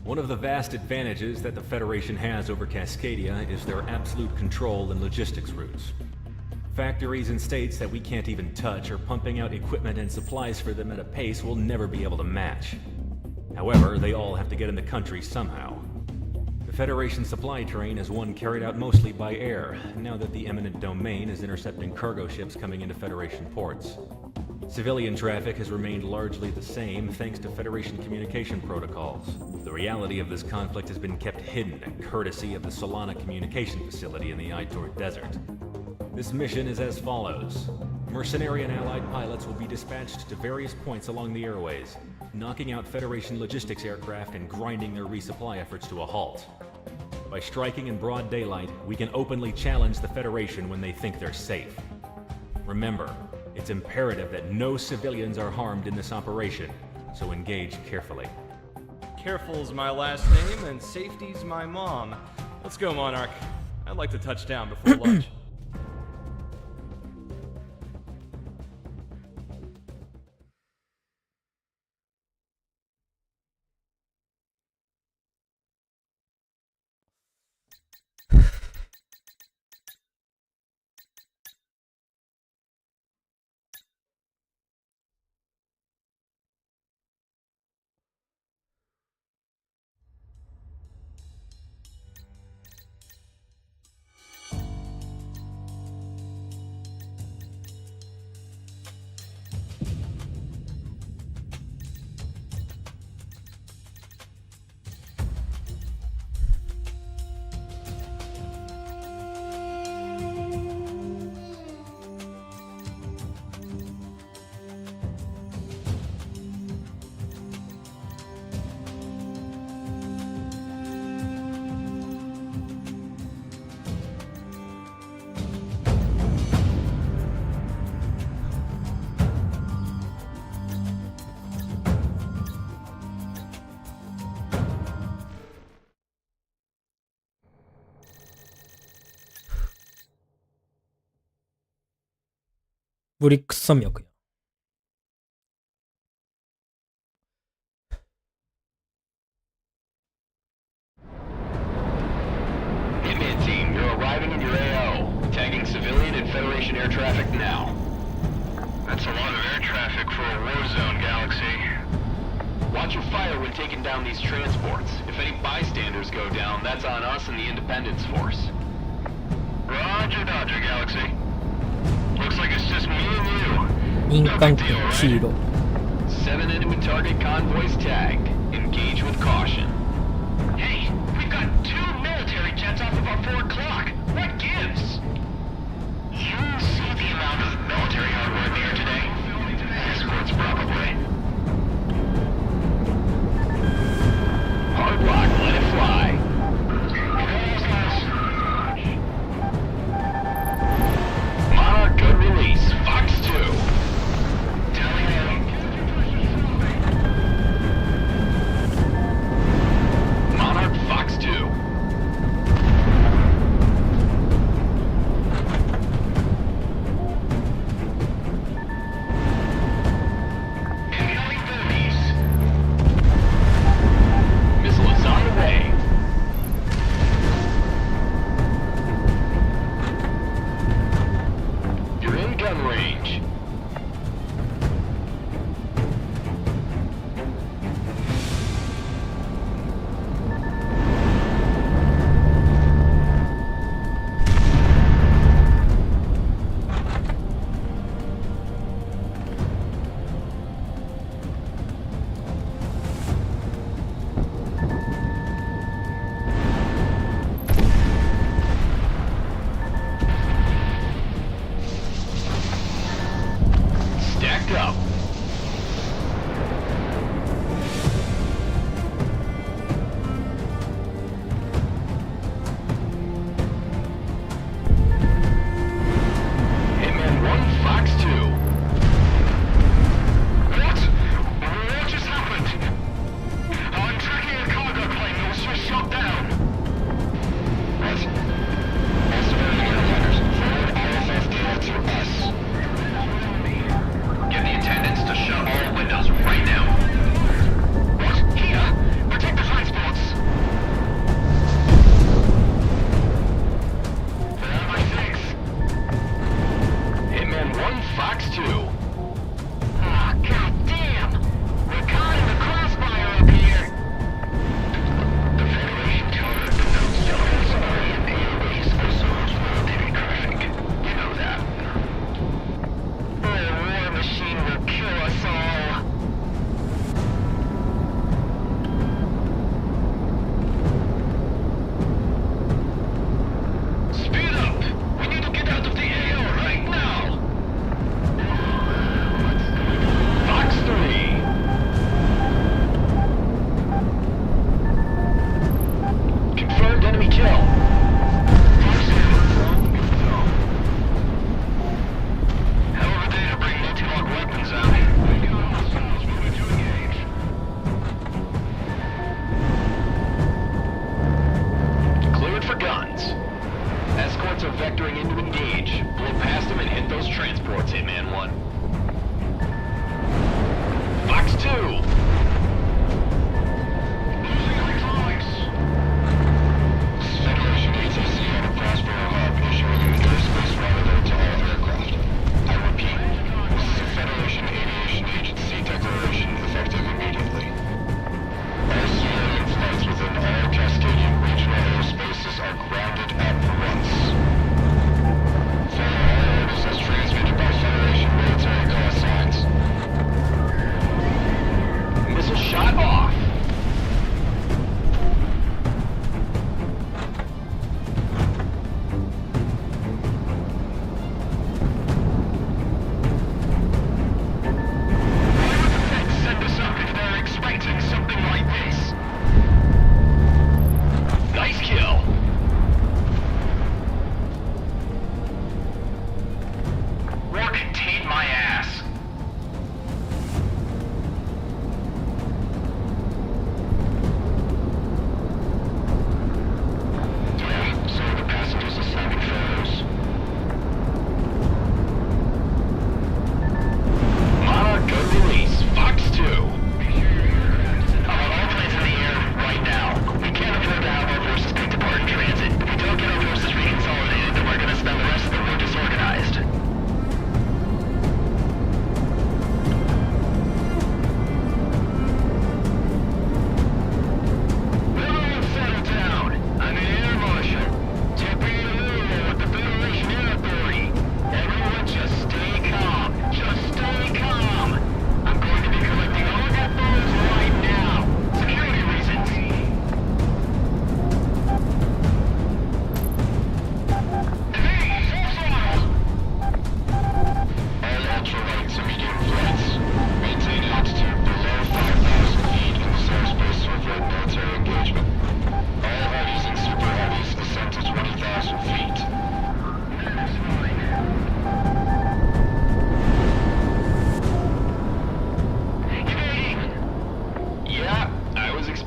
One of the vast advantages that the Federation has over Cascadia is their absolute control and logistics routes. Factories and states that we can't even touch are pumping out equipment and supplies for them at a pace we'll never be able to match. However, they all have to get in the country somehow. The Federation supply train is one carried out mostly by air, now that the eminent domain is intercepting cargo ships coming into Federation ports. Civilian traffic has remained largely the same thanks to Federation communication protocols. The reality of this conflict has been kept hidden courtesy of the Solana communication facility in the Aitor Desert. This mission is as follows. Mercenary and allied pilots will be dispatched to various points along the airways, knocking out Federation logistics aircraft and grinding their resupply efforts to a halt. By striking in broad daylight, we can openly challenge the Federation when they think they're safe. Remember, it's imperative that no civilians are harmed in this operation, so engage carefully. Careful's my last name, and safety's my mom. Let's go, Monarch. I'd like to touch down before lunch.ブリックス山脈や。Hitman team, you're arriving in your AO. Tagging civilian and Federation air traffic now. That's a lot of air traffic for a war zone, Galaxy. Watch your fire when taking down these transports. If any bystanders go down, that's on us and the Independence Force. Roger, Dodger, Galaxy. Looks like it's just me and you.民間機のヒーロー。 7 enemy target convoys tagged. Engage with caution. Hey, we've got 2 military jets off of our 4 o'clock. What gives? You see the amount of military hardware in the air today? Escorts, probably. Hard lock, let it fly. Monarch, good release. Fox 2. Telling him.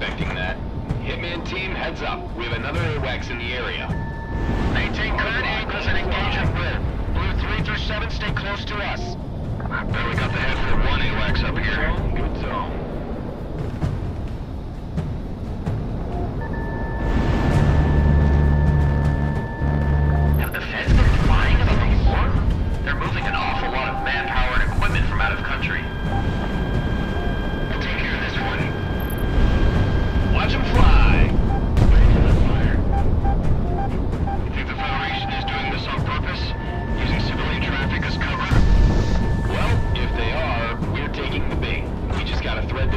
expecting that. Hitman team, heads up. We have another AWACS in the area. Maintain current angles and engage at will. Blue 3 through 7, stay close to us. I bet we got the head for one AWACS up here. Good zone. Have the feds been flying about the war? They're moving an awful lot of manpower and equipment from out of country. I'll take care of this one. Watch them fly! You think the Federation is doing this on purpose? Using civilian traffic as cover? Well, if they are, we're taking the bait. We just gotta thread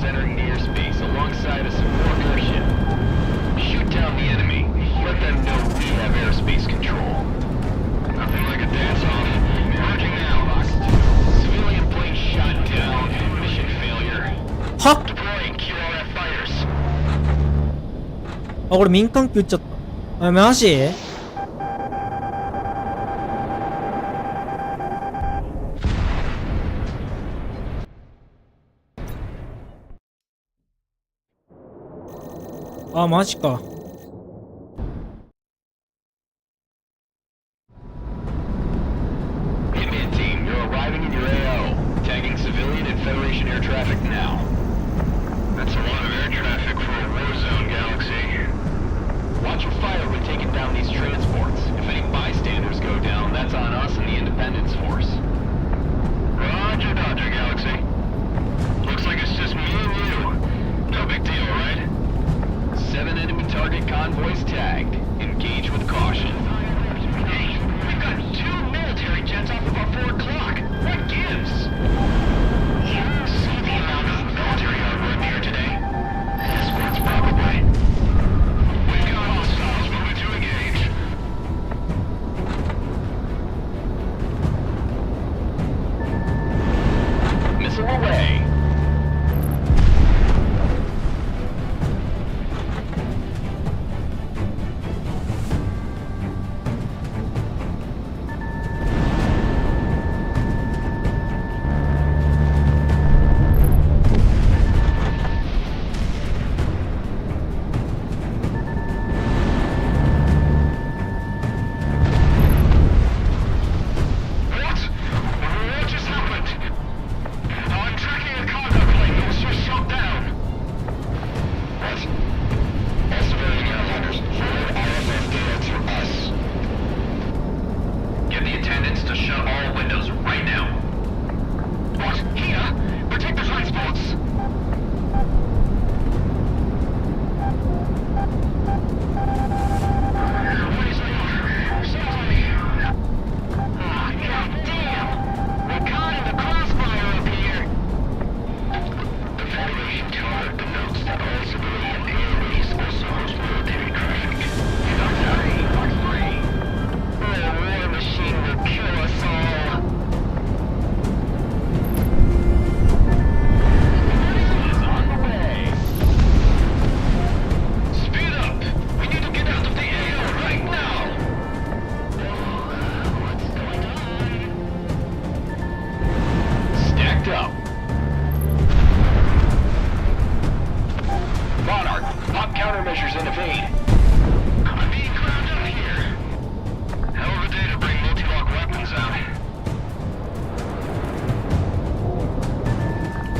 fighters entering the airspace alongside a support airship. Shoot down the enemy. Let them know we have airspace control. Nothing like a dance-off. Merging now, Fox 2. Civilian plane shot down. Mission failure. は Deploying QRF fighters. あ、これ民間機撃っちゃった。あ、マジ？あ、マジか。Hitman team, you're arriving in your AO. Tagging civilian and Federation air traffic now. That's a lot of air traffic for a war zone, Galaxy. Watch your fire when taking down these transports. If any bystanders go down, that's on us and the Independence Force. Roger, Dodger, Galaxy. Looks like it's just me and you. No big deal, right? 7 enemy target convoys tagged. Engage with caution. Hey, we've got 2 military jets off about 4 o'clock. What gives? You see the amount of military hardware in here today? Escorts, probably. We've got hostiles moving to engage. Missile away. What? What just happened? I'm tracking a cargo plane that was just shot down. What? All civilian airliners, forward IFF data to us. Get the attendants to shut all windows right now. What? Here? Protect the transports. What is that? Sorry. Ah, goddamn! We're caught in the crossfire up here! The Federation charter denotes that all civilian airways also host military traffic. Fox 3, Fox 3! The war machine will kill us all! Is on the way! Speed up! We need to get out of the AO right now! What's going on? Stacked up. Monarch, pop countermeasures and evade. I'm being ground up here. Hell of a day to bring multi-lock weapons out.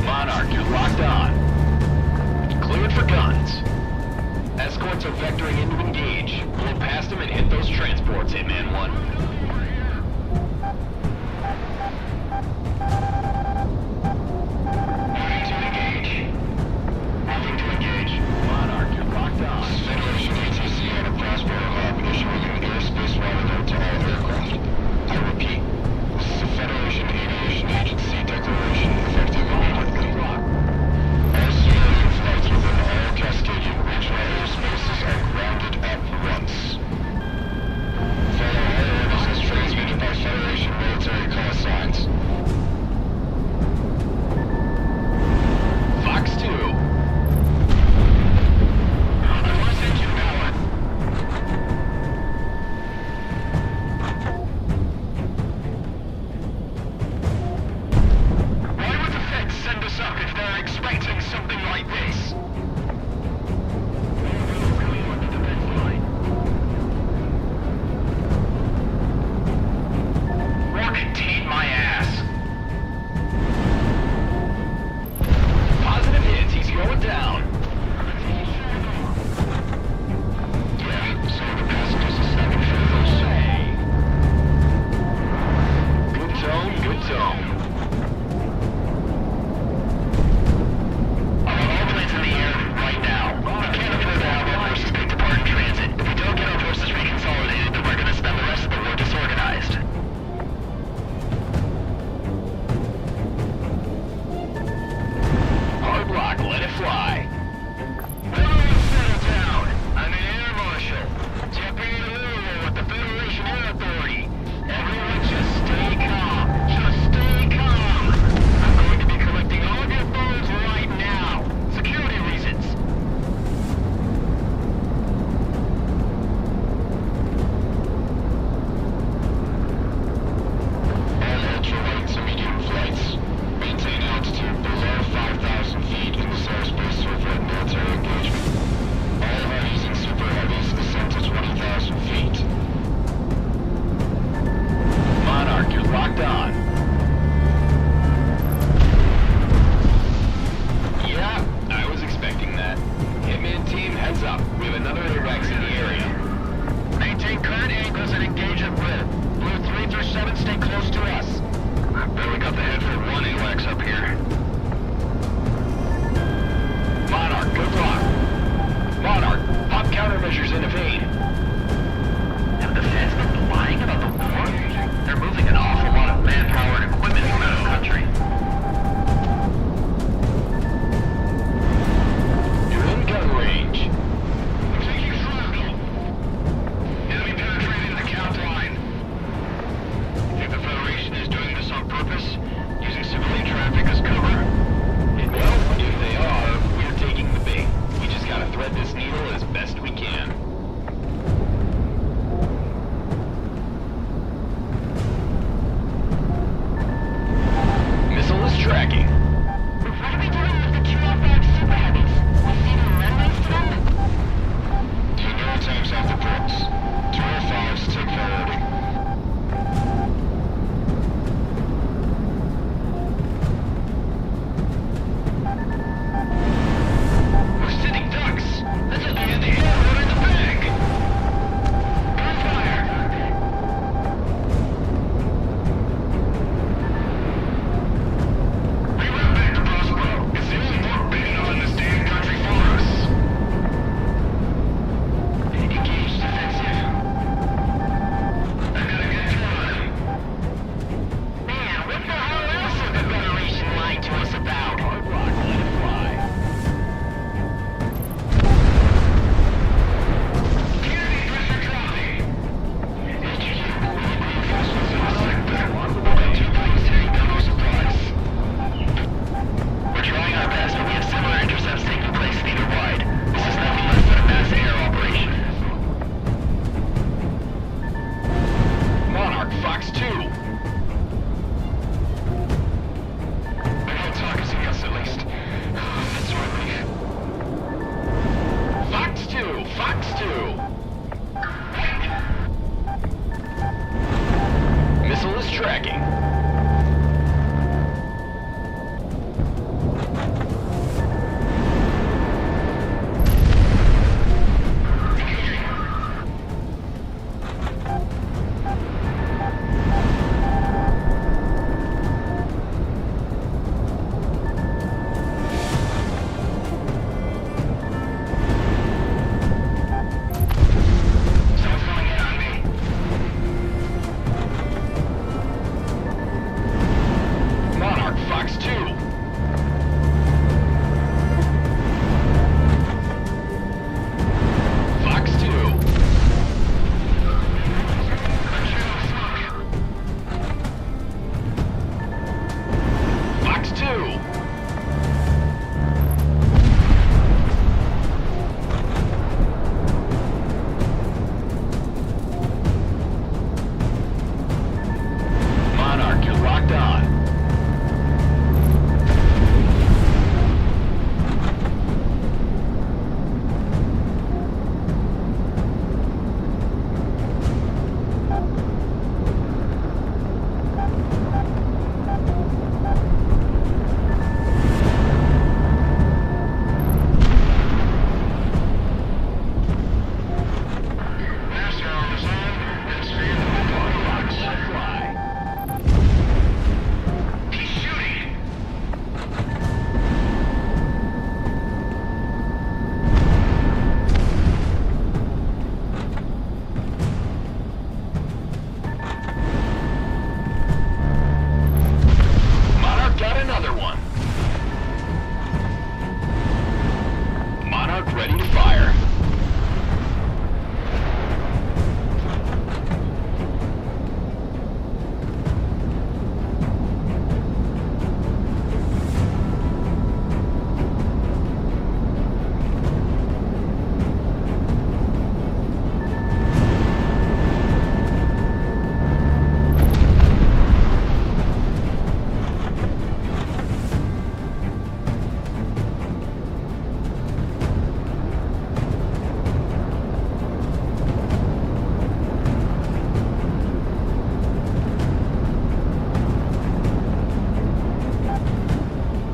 Monarch, you're locked on. Cleared for guns. Escorts are vectoring into engage. Blow past them and hit those transports, Hitman 1. Moving to engage. Moving to engage. Monarch, you're locked on. Federation ATC on a Prospero Hub issuing an airspace wide alert to all aircraft. I repeat, this is a Federation Aviation Agency declaration effective immediately. All civilian flights within all Cascadian regional airspaces are grounded at once. Follow all orders as transmitted by Federation military call signs. Fox 2. I've lost engine power. Why would the Feds send us up if they're expecting something like this? War contain my ass. Positive hits, he's going down. Yeah, some of the passengers are snapping photos. Hey. Good tone, good tone. All planes in the air. tracking. What are we doing with the 205 Super Heavies? We see them runways to them? Ignore times off the ports. 205s take priority. We're sitting ducks. That's at the end of the air, right in the bag. Gunfire. We went back to Prospero. It's the only port big enough in this damn country for us. Engage defensive. I gotta get to him. Man, what the hell else have the Federation lied to us about? Hard rock, let it fly. Kennedy pressure dropping. Reinforcements in the sector. We've got 2 planes heading down no supplies. We're trying our best, but we have similar intercepts taking place either wide. This is nothing less than a mass air operation. Monarch, Fox 2. I know talk is yes, at least. That's a relief. Fox 2! Fox 2! Missile is tracking. Someone's coming in on me. Monarch, Fox 2. Fox 2. Fox 2. Monarch, you're locked on. Master on the zone. Let's feel the autobox. Let fly. He's shooting. Monarch got another one. Monarch ready to fire.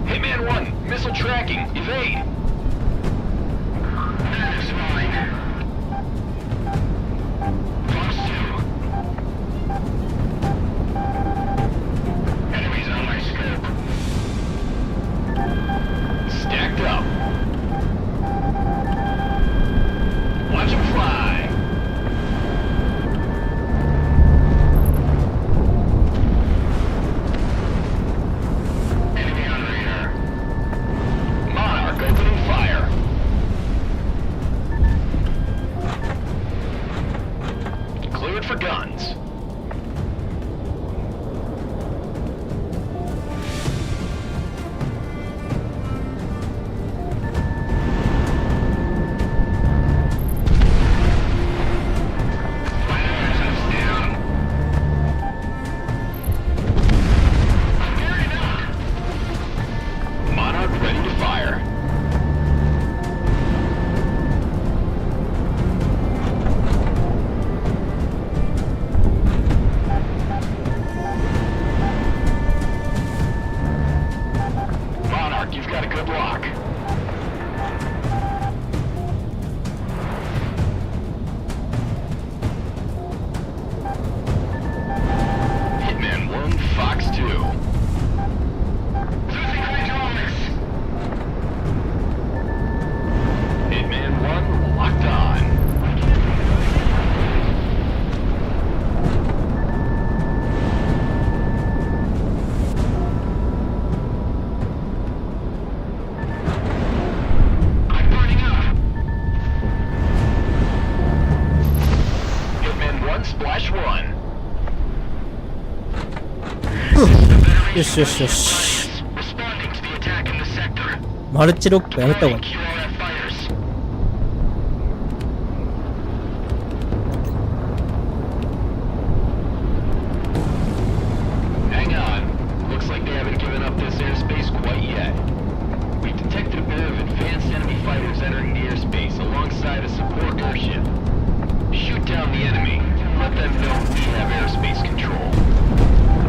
Hitman 1, missile tracking, evade. That is mine. Fox 2. Enemies on my scope. Stacked up. Watch him fly. Enemy on radar. Monarch opening good luck. Hitman 1, Fox 2. Losing hydraulics. Hitman 1, locked on. I'm burning up. Hitman 1, Splash 1. よしよしよし。 Responding to the attack in the sector. マルチロックやめた方がいい。 QRF fighters. Hang on. Looks like they haven't given up this airspace quite yet. We've detected a bit of advanced enemy fighters entering the airspace alongside a support airship. Shoot down the enemy. Let them know we have airspace control.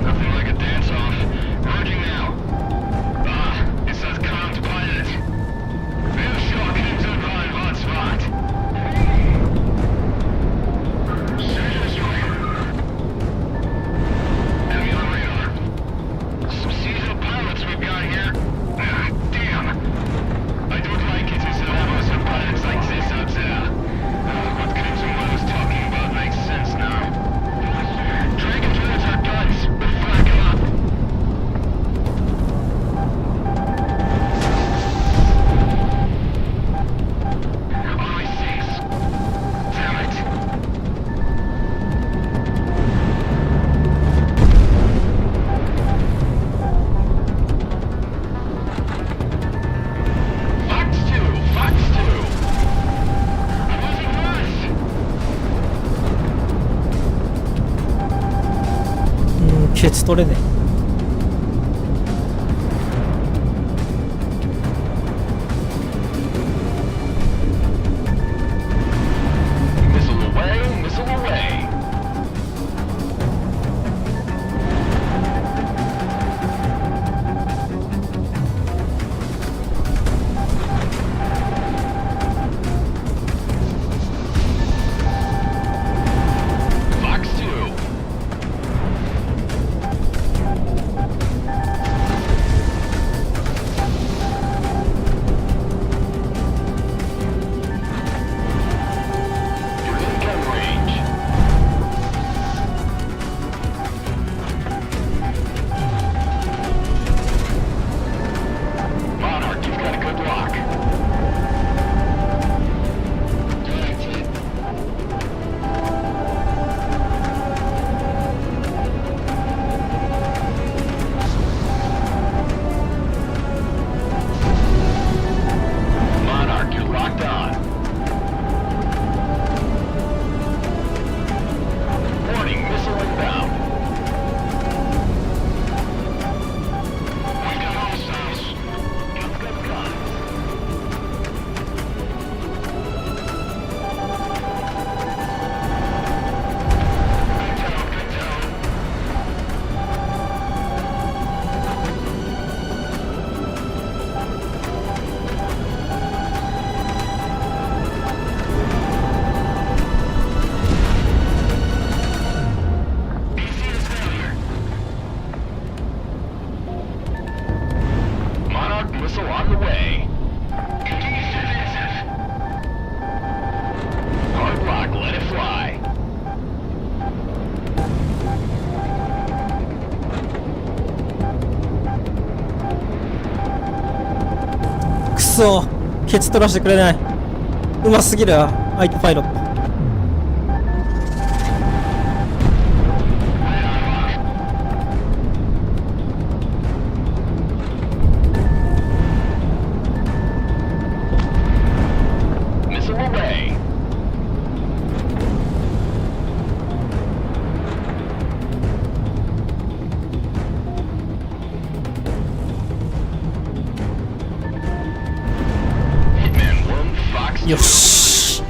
Nothing like a dance-off. Merging now. Ah, it says comms pilot. Shock into the hotspot. Enemy on radar. Some seasonal pilots we've got here. Ah, damn. I don't like it to have some pilots like this out there. What Crimson One was talking about makes sense now. Dragon turrets are guns. We'll flag them up. On my six. Damn it. Fox 2, Fox 2. I'm losing Rush. ケツ取れね Missile away, missile away. Fox 2. You're in gun range. Monarch, you've got a good lock. Monarch, you're locked on. Warning, missile inbound. We got hostiles. You've got guns. Good down. BC is failure. Monarch missile on the way. Engage defensive. Hard lock, let it fly.えくそケツ取らせてくれない。うますぎるわ相手パイロット。 Missile away. Hitman 1, Fox 2. よし。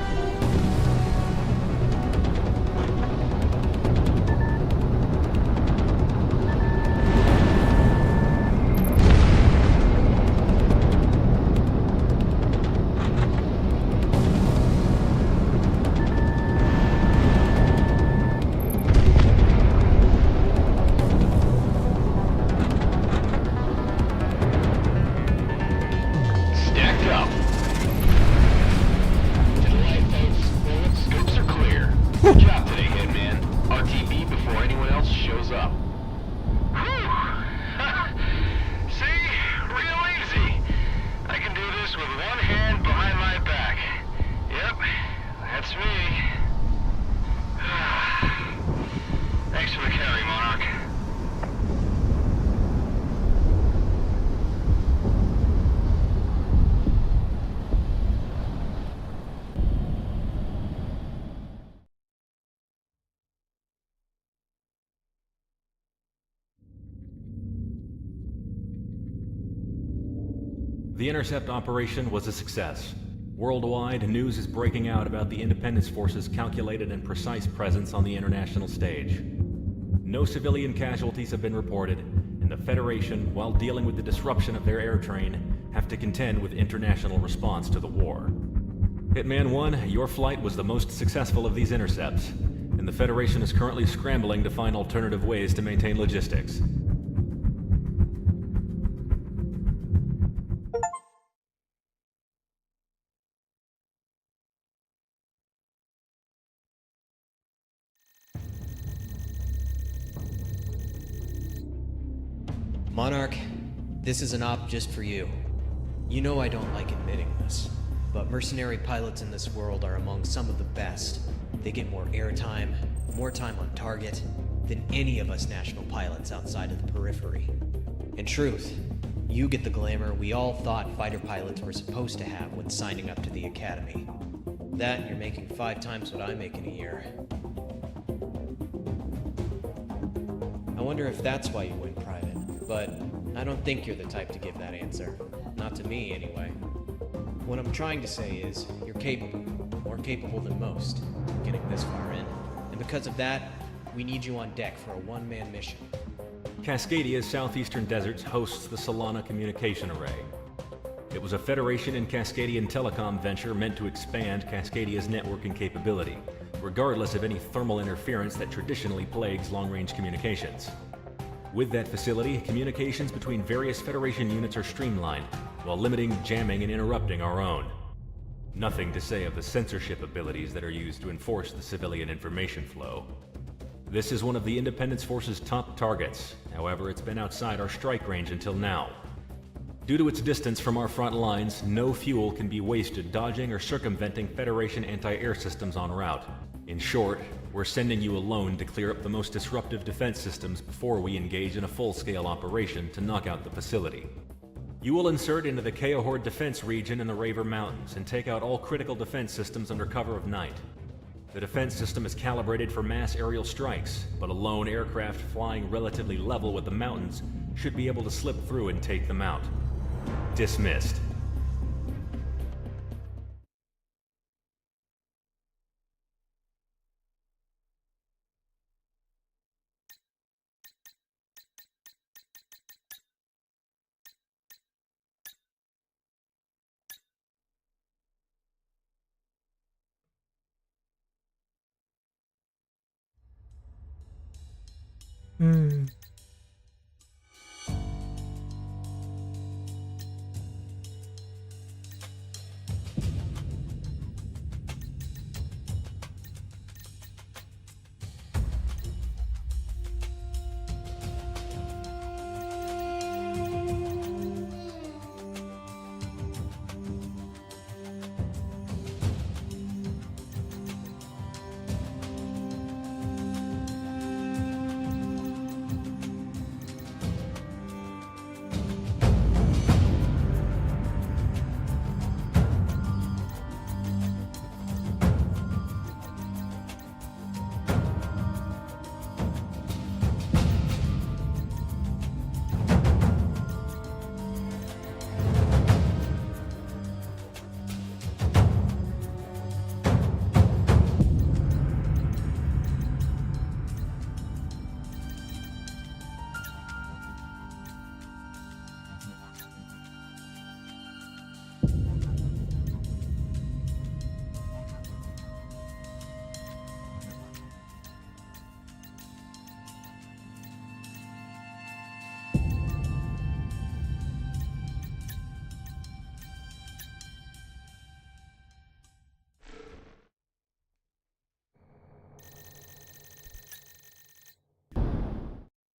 The intercept operation was a success. Worldwide, news is breaking out about the Independence Force's calculated and precise presence on the international stage. No civilian casualties have been reported, and the Federation, while dealing with the disruption of their air train, have to contend with international response to the war. Hitman 1, your flight was the most successful of these intercepts, and the Federation is currently scrambling to find alternative ways to maintain logistics. Monarch, this is an op just for you. You know I don't like admitting this, but mercenary pilots in this world are among some of the best. They get more airtime, more time on target, than any of us national pilots outside of the periphery. In truth, you get the glamour we all thought fighter pilots were supposed to have when signing up to the academy. That and you're making 5 times what I make in a year. I wonder if that's why you went private. But I don't think you're the type to give that answer. Not to me, anyway. What I'm trying to say is, you're capable. More capable than most, getting this far in. And because of that, we need you on deck for a one-man mission. Cascadia's southeastern deserts hosts the Solana Communication Array. It was a Federation and Cascadian telecom venture meant to expand Cascadia's networking capability, regardless of any thermal interference that traditionally plagues long-range communications. With that facility, communications between various Federation units are streamlined, while limiting jamming and interrupting our own. Nothing to say of the censorship abilities that are used to enforce the civilian information flow. This is one of the Independence Force's top targets. However, it's been outside our strike range until now. Due to its distance from our front lines, no fuel can be wasted dodging or circumventing Federation anti-air systems en route. In short, we're sending you alone to clear up the most disruptive defense systems before we engage in a full-scale operation to knock out the facility. You will insert into the Keohord defense region in the Raver Mountains and take out all critical defense systems under cover of night. The defense system is calibrated for mass aerial strikes, but a lone aircraft flying relatively level with the mountains should be able to slip through and take them out. Dismissed.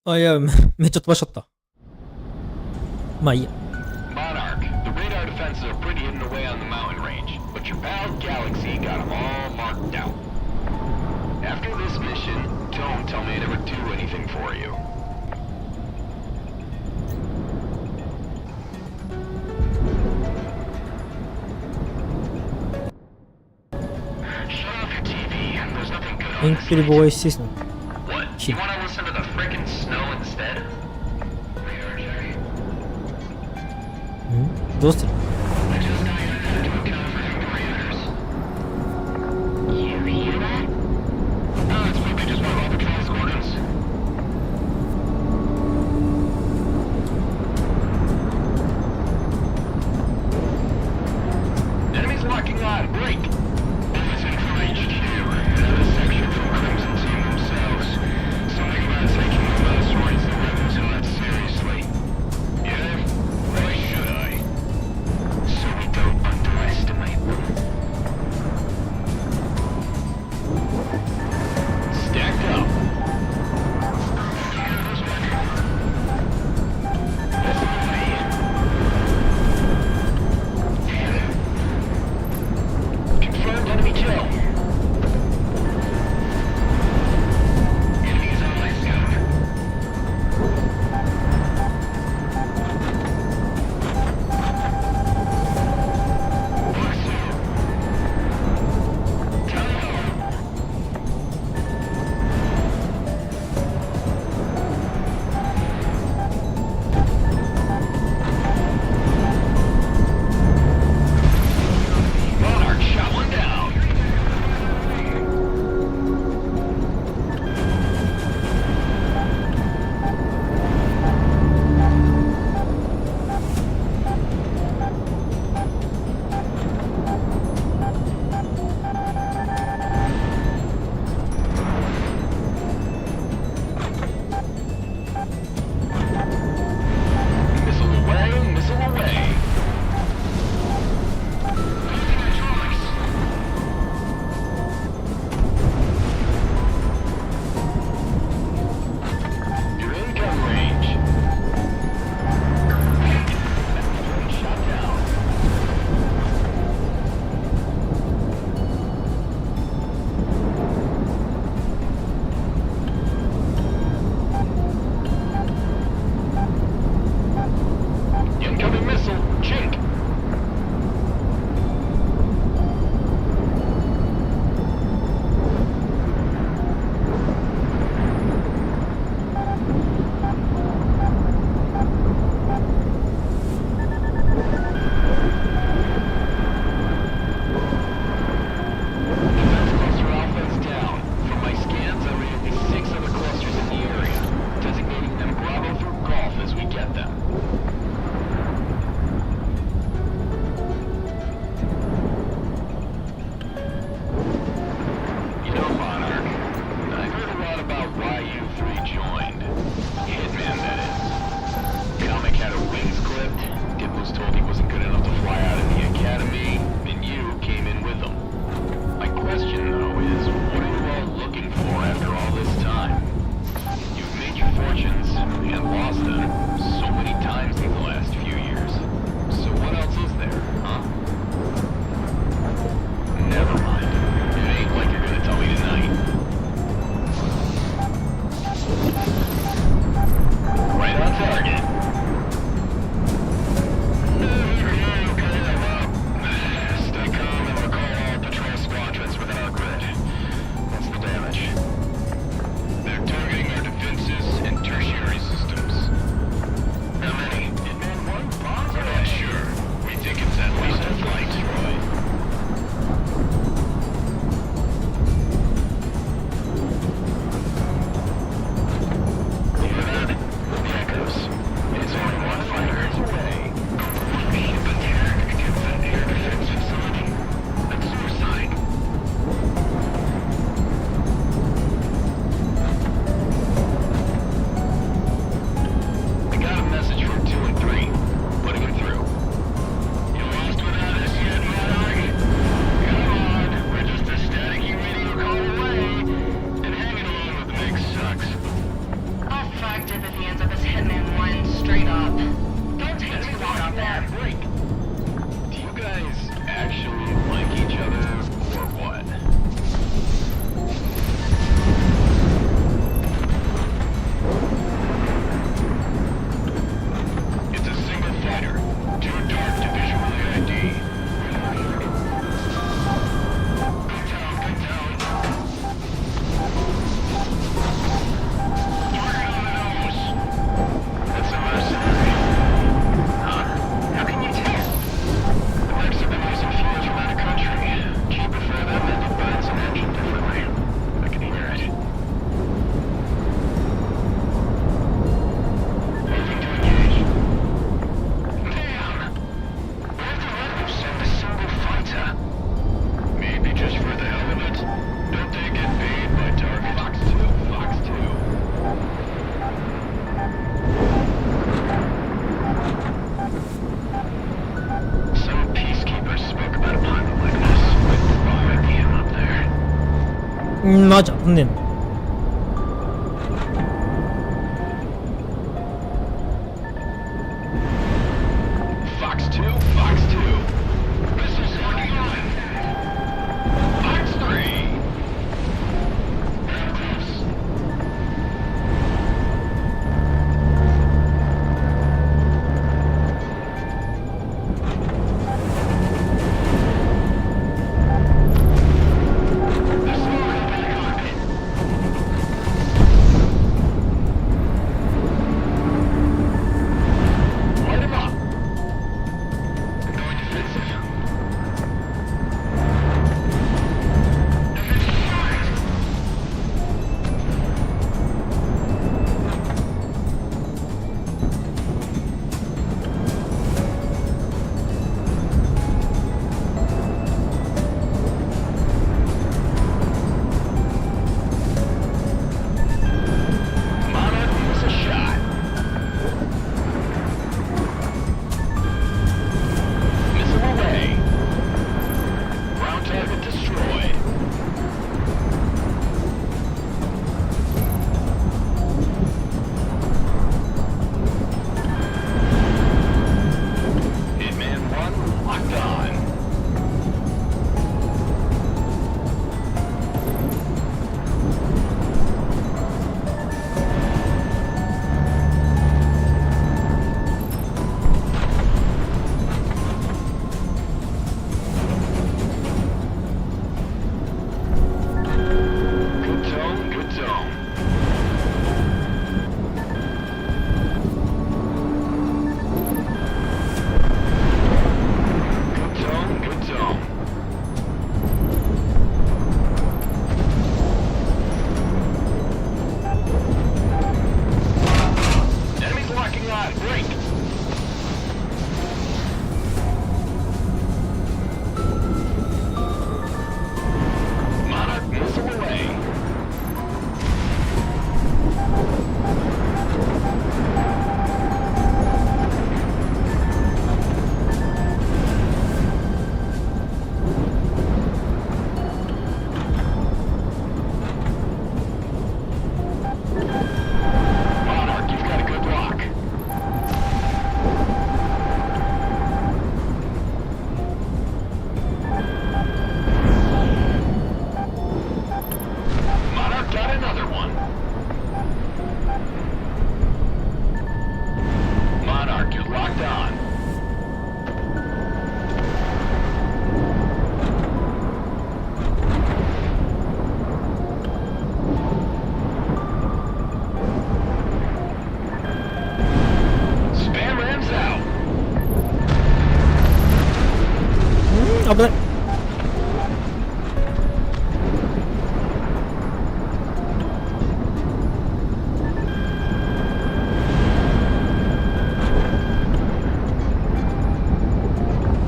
あ、いや、めっちゃ飛ばしちゃった。まあいいや。Monarch, the radar defenses are pretty hidden away on the mountain range, but your pal Galaxy got them all marked out. After this mission, don't tell me I never do anything for you. Shut off your TV. There's nothing good 遠 on 距離防衛システム。 What? You want to listen to the frickin' snow instead? Radar check. んどうする？ You hear that? No, it's probably just one of our patrol squadrons. Enemies locking on. Break. Almost in from HQ. Another section from Crimson Team themselves. Something about taking the first rights the weapons not seriously. Yeah? Why should I? 맞아, 근데 Fox 2, Fox 2. Missiles locking on. Fox 3. Close. Light him up. Going defensive. Defensive fire. Monarch needs a shot. Missile away. Ground target destroyed. Hitman 1 locked on. Good tone, good tone. Good tone, good tone. Enemies locking on, break. Monarch missile away. Monarch, you've got a good lock. Monarch got another one. Monarch, you're locked on. Spam rams out. 危ない。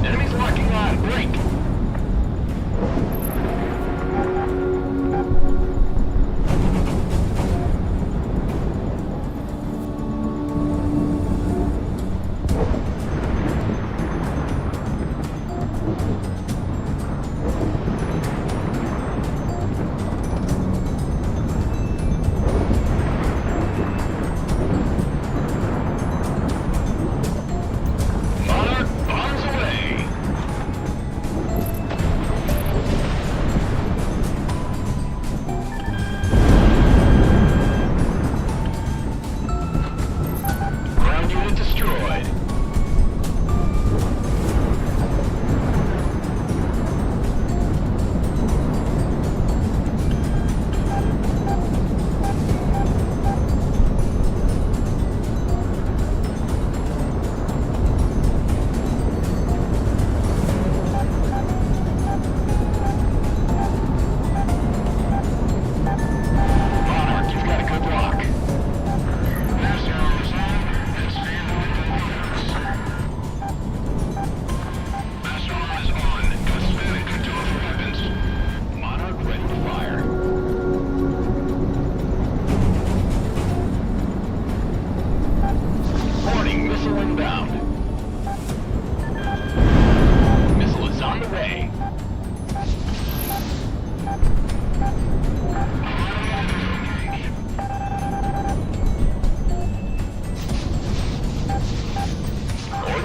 Enemies locking on, break.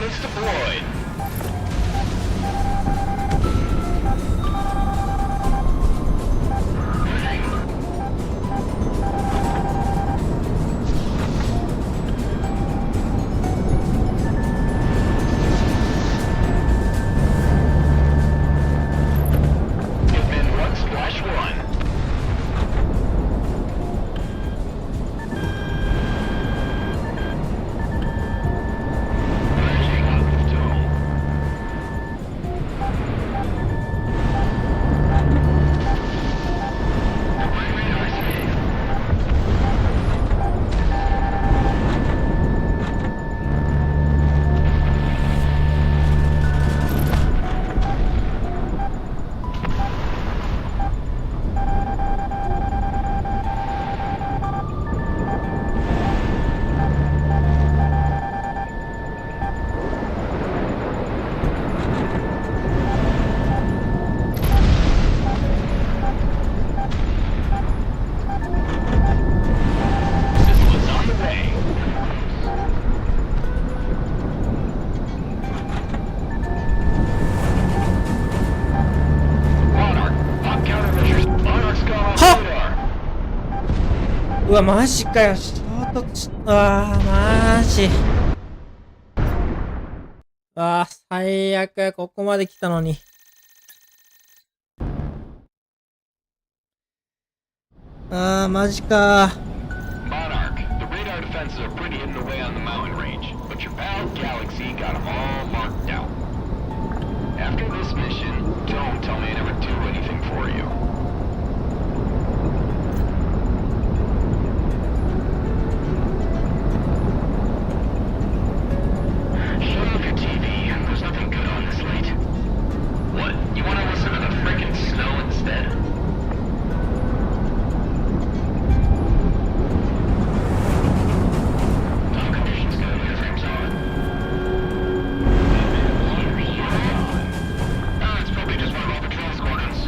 Units deployed. Hitman 1/1. Monarch, pop countermeasures. Monarch's gone off radar. うわマジかよ、衝突マジ。最悪、ここまで来たのに。マジか。 Monarch, the radar defenses are pretty hidden away on the mountain range, but your pal Galaxy got them all marked out. After this mission, don't tell me I never do anything for you. Shut off your TV. There's nothing good on this late. What? You want to listen to the frickin' snow instead? Dog condition's good. Airframe's on. It's probably just one of our patrol squadrons.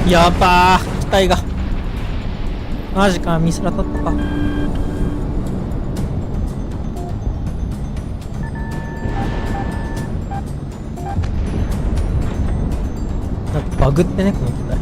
やばー、機体が。マジか、ミスラだったか。なんかバグってね、この機体。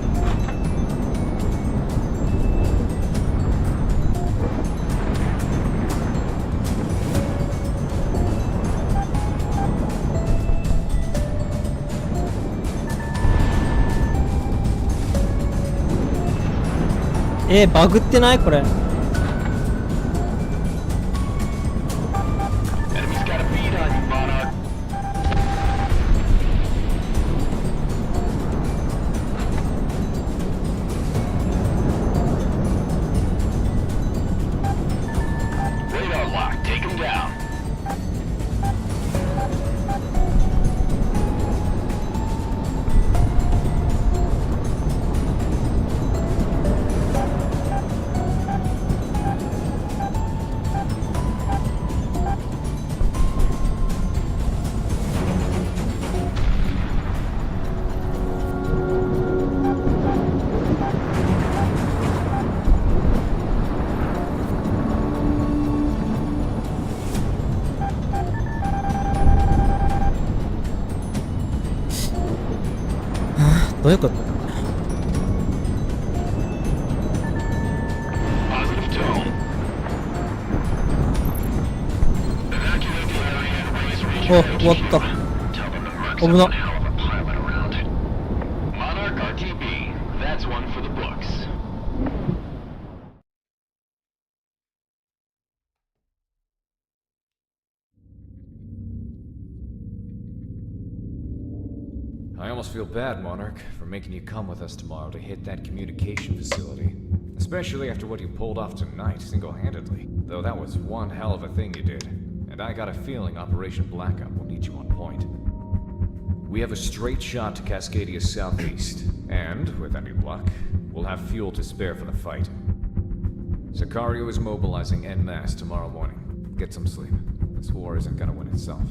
バグってないこれ。Enemy's got a bead on you, Monarch. Radar lock. Take him down.どういうこと？ Positive tone. Evacuate the area and raise region. お、終わった。 Tell them the Mercs 危 have な one hell of a pilot around. Monarch RTB. That's one for the books. I almost feel bad, Monarch, for making you come with us tomorrow to hit that communication facility. Especially after what you pulled off tonight, single-handedly. Though that was one hell of a thing you did. And I got a feeling Operation Blackout will need you on point. We have a straight shot to Cascadia's southeast. And, with any luck, we'll have fuel to spare for the fight. Sicario is mobilizing en masse tomorrow morning. Get some sleep. This war isn't gonna win itself.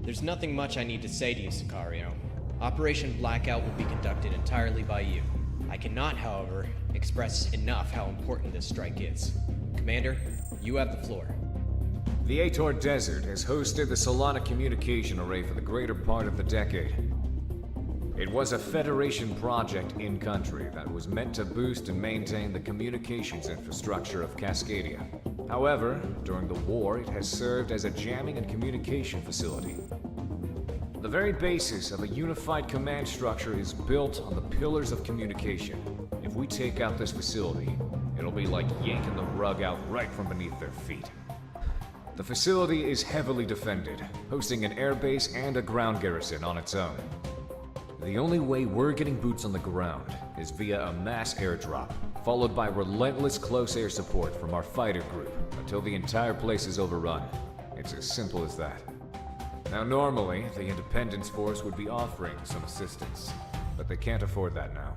There's nothing much I need to say to you, Sicario. Operation Blackout will be conducted entirely by you. I cannot, however, express enough how important this strike is. Commander, you have the floor. The Ator Desert has hosted the Solana communication array for the greater part of the decade. It was a Federation project in-country that was meant to boost and maintain the communications infrastructure of Cascadia. However, during the war, it has served as a jamming and communication facility. The very basis of a unified command structure is built on the pillars of communication. If we take out this facility, it'll be like yanking the rug out right from beneath their feet. The facility is heavily defended, hosting an airbase and a ground garrison on its own. The only way we're getting boots on the ground is via a mass airdrop, followed by relentless close air support from our fighter group until the entire place is overrun. It's as simple as that. Now normally, the Independence Force would be offering some assistance, but they can't afford that now.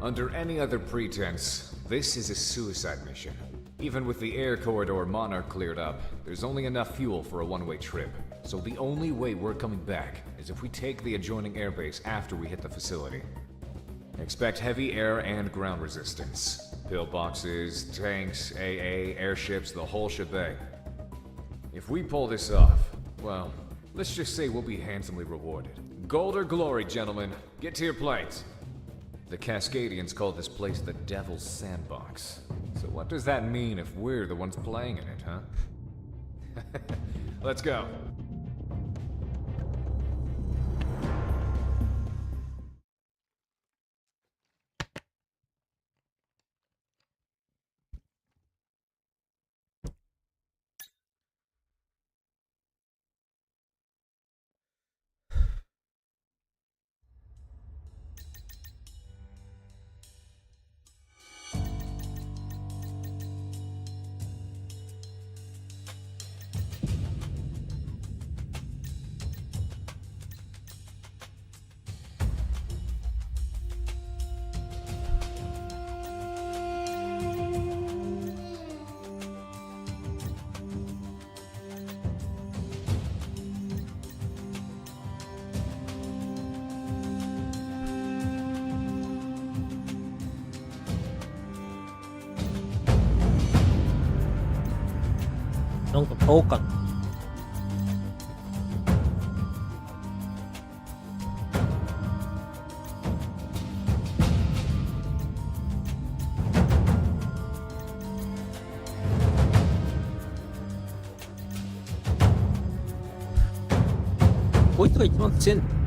Under any other pretense, this is a suicide mission. Even with the air corridor Monarch cleared up, there's only enough fuel for a one-way trip. So the only way we're coming back is if we take the adjoining airbase after we hit the facility. Expect heavy air and ground resistance. Pillboxes, tanks, AA, airships, the whole shebang. If we pull this off, well, let's just say we'll be handsomely rewarded. Gold or glory, gentlemen. Get to your planes. The Cascadians call this place the Devil's Sandbox. So what does that mean if we're the ones playing in it, huh? Let's go. なんか買おうかな。こいつが一番強いんだ。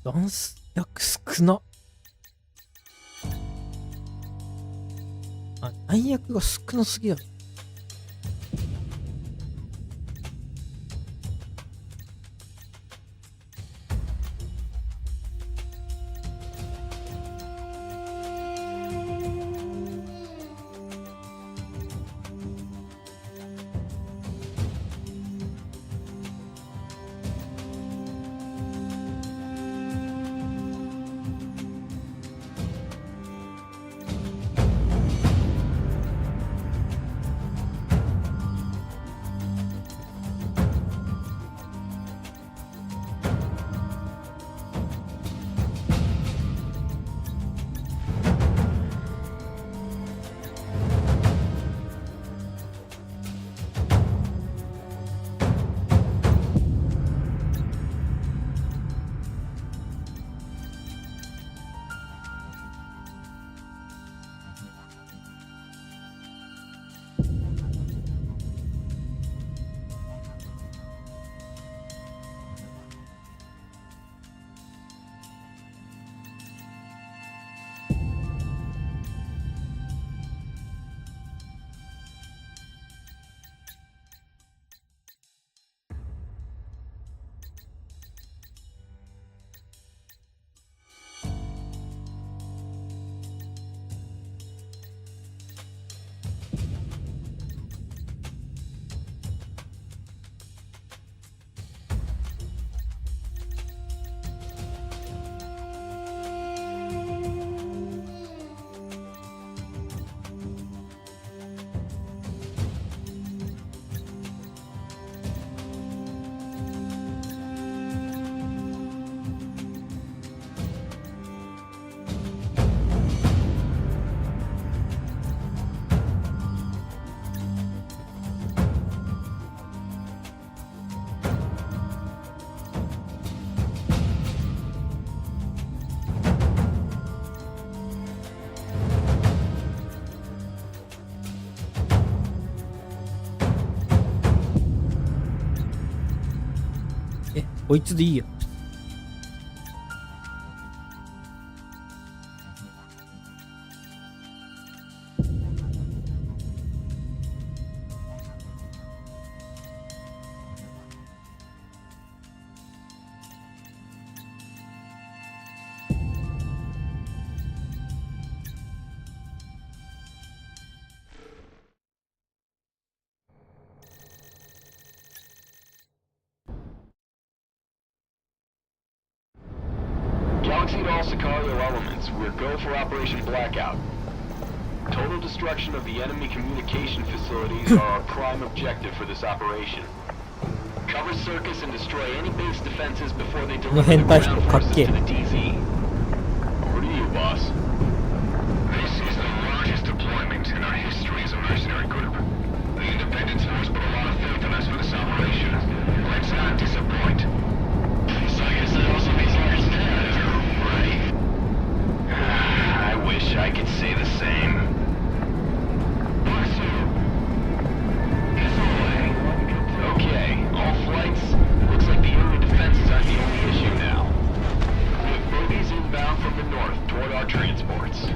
弾薬少な。あ、弾薬が少なすぎだ。こいつでいいよ。elements, we're go for Operation Blackout. Total destruction of the enemy communication facilities are our prime objective for this operation. Cover Circus and destroy any base defenses before they deliver the ground forces to the DZ. Over to you, boss. This is the largest deployment in our history as a mercenary group. The Independence Force put a lot of faith in us for this operation. Let's not disappoint. So I guess that also means you're dead, right? I wish I could say the same. Okay, all flights. Looks like the area defenses aren't the only issue now. We have bogies inbound from the north toward our transports.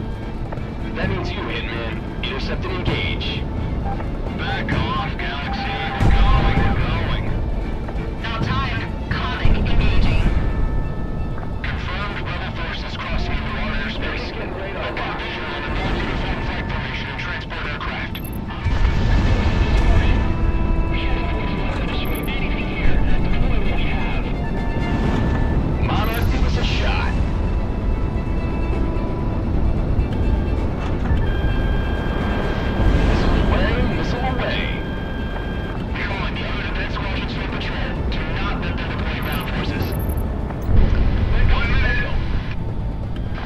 That means you, Hitman. Intercept and engage. Back off, Galaxy. We're going. Now time. Calling. Engaging. Confirmed rebel forces crossing into our airspace. I've got vision on the non-uniform flight formation and transport aircraft. Monarch, give us a shot. Missile away. Calling the other defense squadrons for patrol. Do not let them deploy ground forces. 1 minute.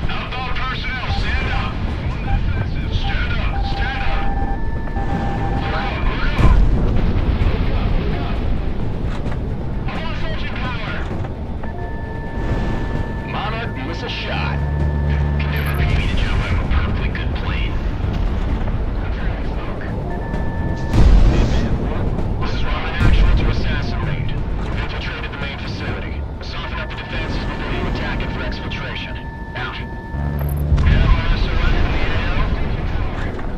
Outbound personnel, stand up. Stand up. Stand up. Look out. I want soldier power. Monarch, give us a shot. Can never pay me to jump out of a perfectly good plane. This is Roman actual to assassin range. We've infiltrated the main facility. Soften up the defenses before you attack it for exfiltration. Out. We have our SOS in the AO?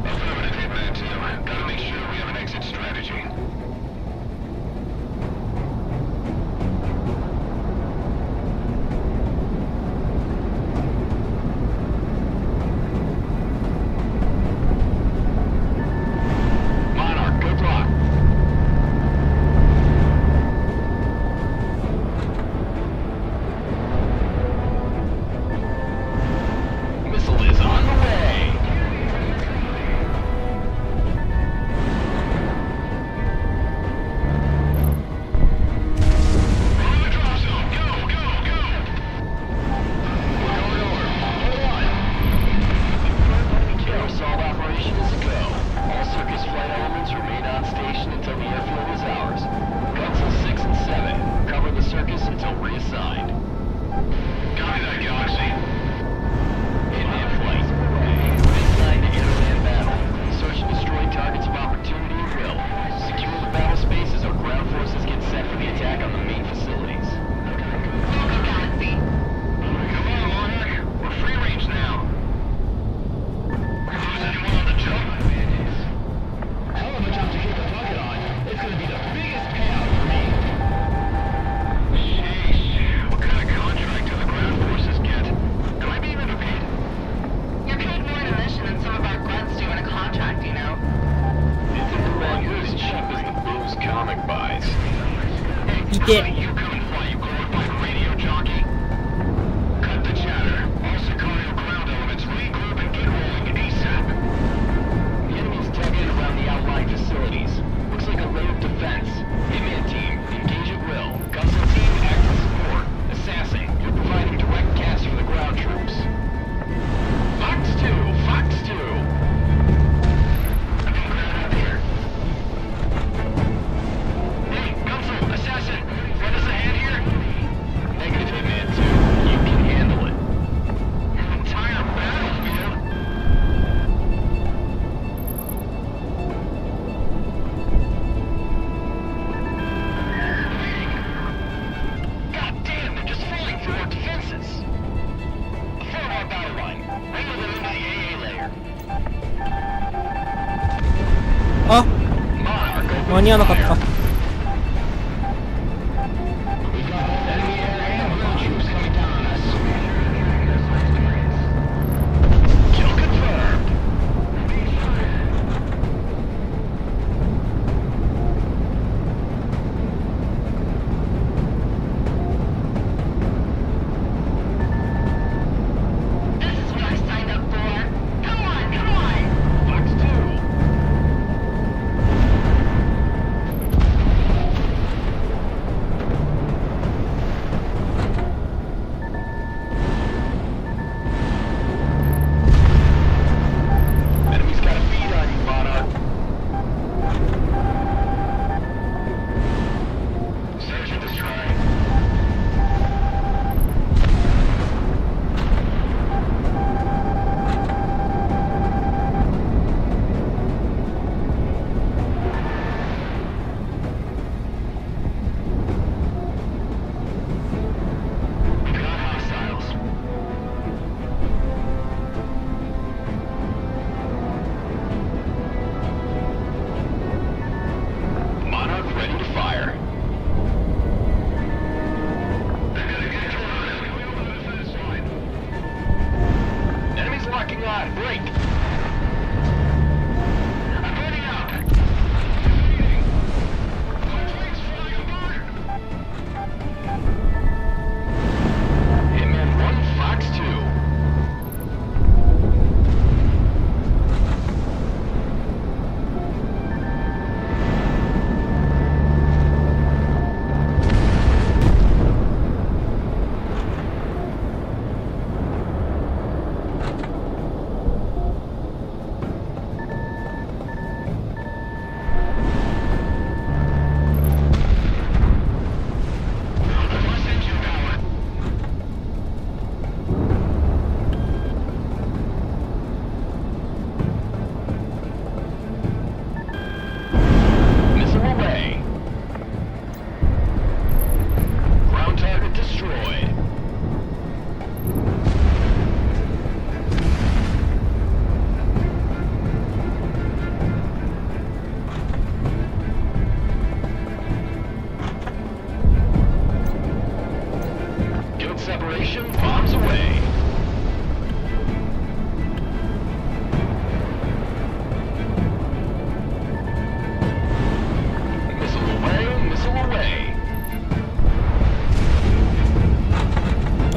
Affirmative, Hitman team. Gotta make sure we have an exit strategy. Monarch, good luck. Missile is on the way. We're on the drop zone. Go, go, go. We're going over. Hold on. Our assault operation is a go. All Circus flight elements remain on station until the airfield is ours. Guns in 6 and 7. Cover the Circus until reassigned. Copy that, Galaxy. Hitman flight. Reassigned to airland battle. Search and destroy targets of opportunity at will. Secure the battle space as our ground forces get set for the attack on the main facilities. Welcome, Galaxy. Come on, Monarch. We're free range now. Lose anyone on the jump? Hell of a jump to keep a bucket on. It's gonna be the biggest payout for me. Sheesh. What kind of contract do the ground forces get? Am I being underpaid? You're paid more in a mission than some of our grunts do in a contract, you know? It's about as cheap as the booze comic buys. いて You come and fly, you glorified radio jockey. Cut the chatter. All Sicario ground elements regroup and get rolling ASAP. The enemy's dug in around the outlying facilities. Looks like a layered defense. Hitman team, engage at will. Gunsel team, act as support. Assassin, you're providing direct gas for the ground troops. Fox 2! Fox 2! I'm gonna grab up here. Hey, Gunsel, assassin! Lend us a hand here? Negative, Hitman 2. You can handle it. An entire battlefield? God damn, they're just falling through our defenses. Affirm our battle line. Wrangle them into the AA layer. あ Monarch, open 間に合わなかった fire. We've got both enemy air and ground troops coming down on us. Kill confirmed. This is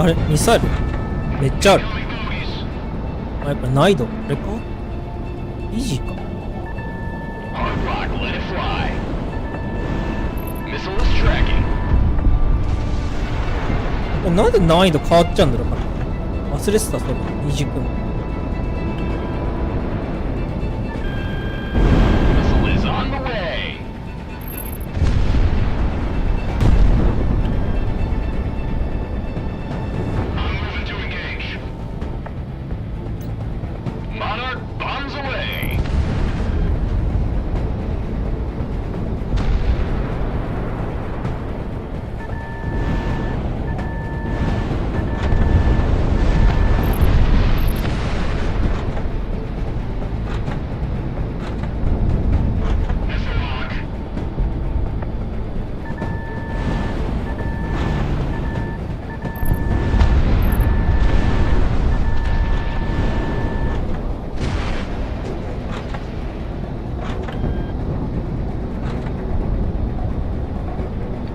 あれミサイルめっちゃある。あ、やっぱ難易度これかイージーか。 Hard rock, let it fly. Missile is tracking. なんで難易度変わっちゃうんだろうかな。忘れてた、そういえば二軸も。 Missile is on the way. I'm moving to engage. Monarch bombs away. Missile lock.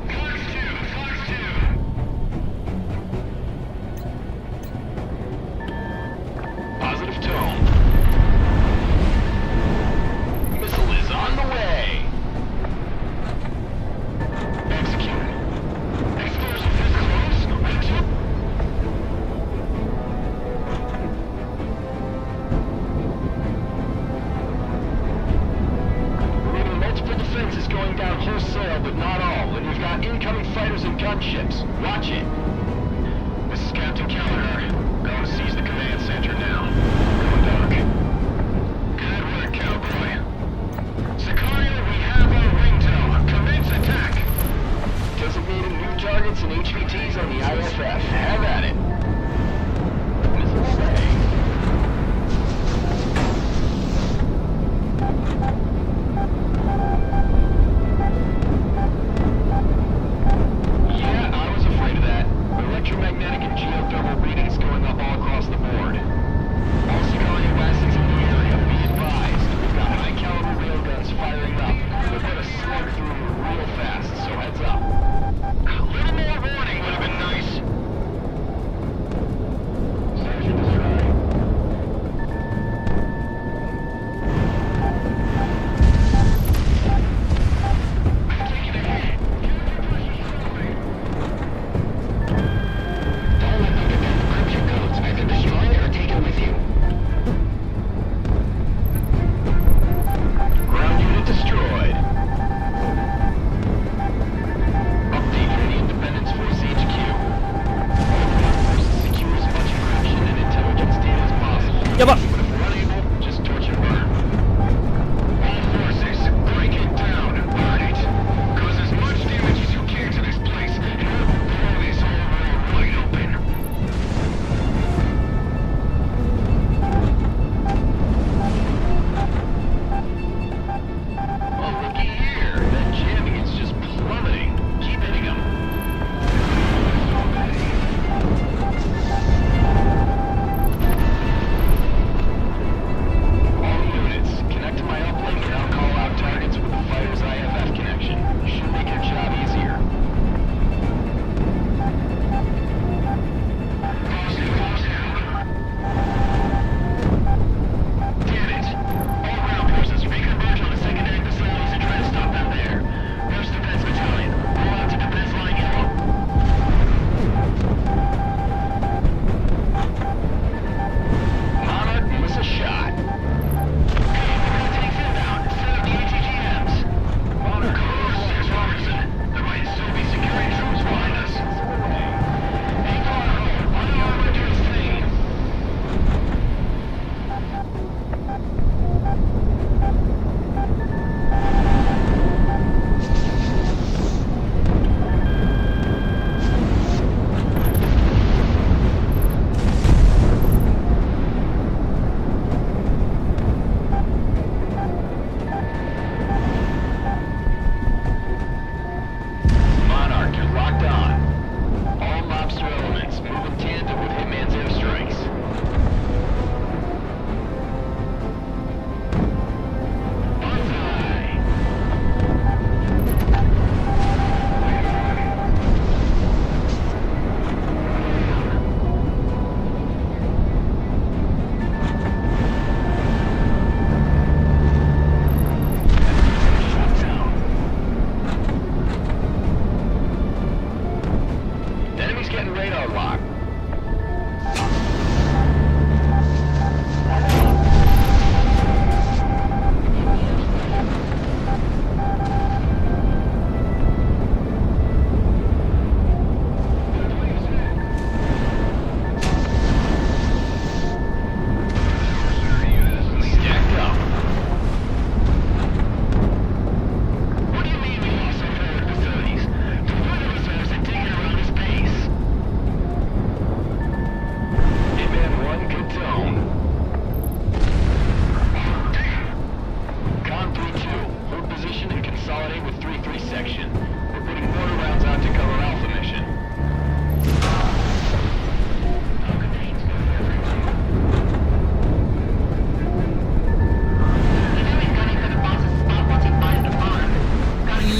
Fox 2, Fox 2. Positive tone. Missile is on the way. Executed. Explosion is close. Reach it. Reading multiple defenses going down wholesale, but not all. And we've got incoming fighters and gunships. Watch it. This is Captain Calendar. Going to seize the command center now. Going dark. Good work, cowboy. Sicario, we have our ringtone. Commence attack. Designated new targets and HVTs on the IFF. Have at it. Missile away. Yeah, I was afraid of that. Electromagnetic and geothermal readings going up all across the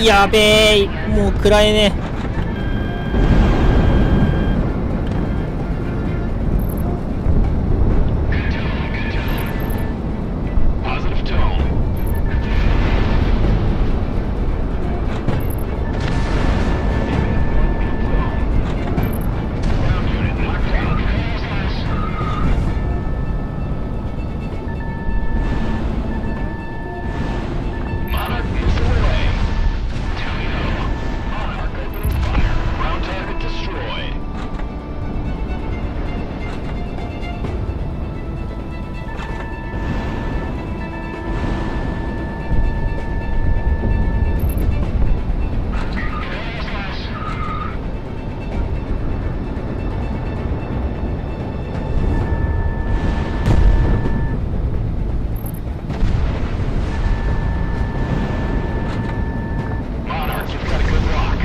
やべえ、もう暗いね。Positive tone. Ground unit locked down. Monarch missile away. Toledo. Monarch opening fire. Ground target destroyed. Monarch, you've got a good lock.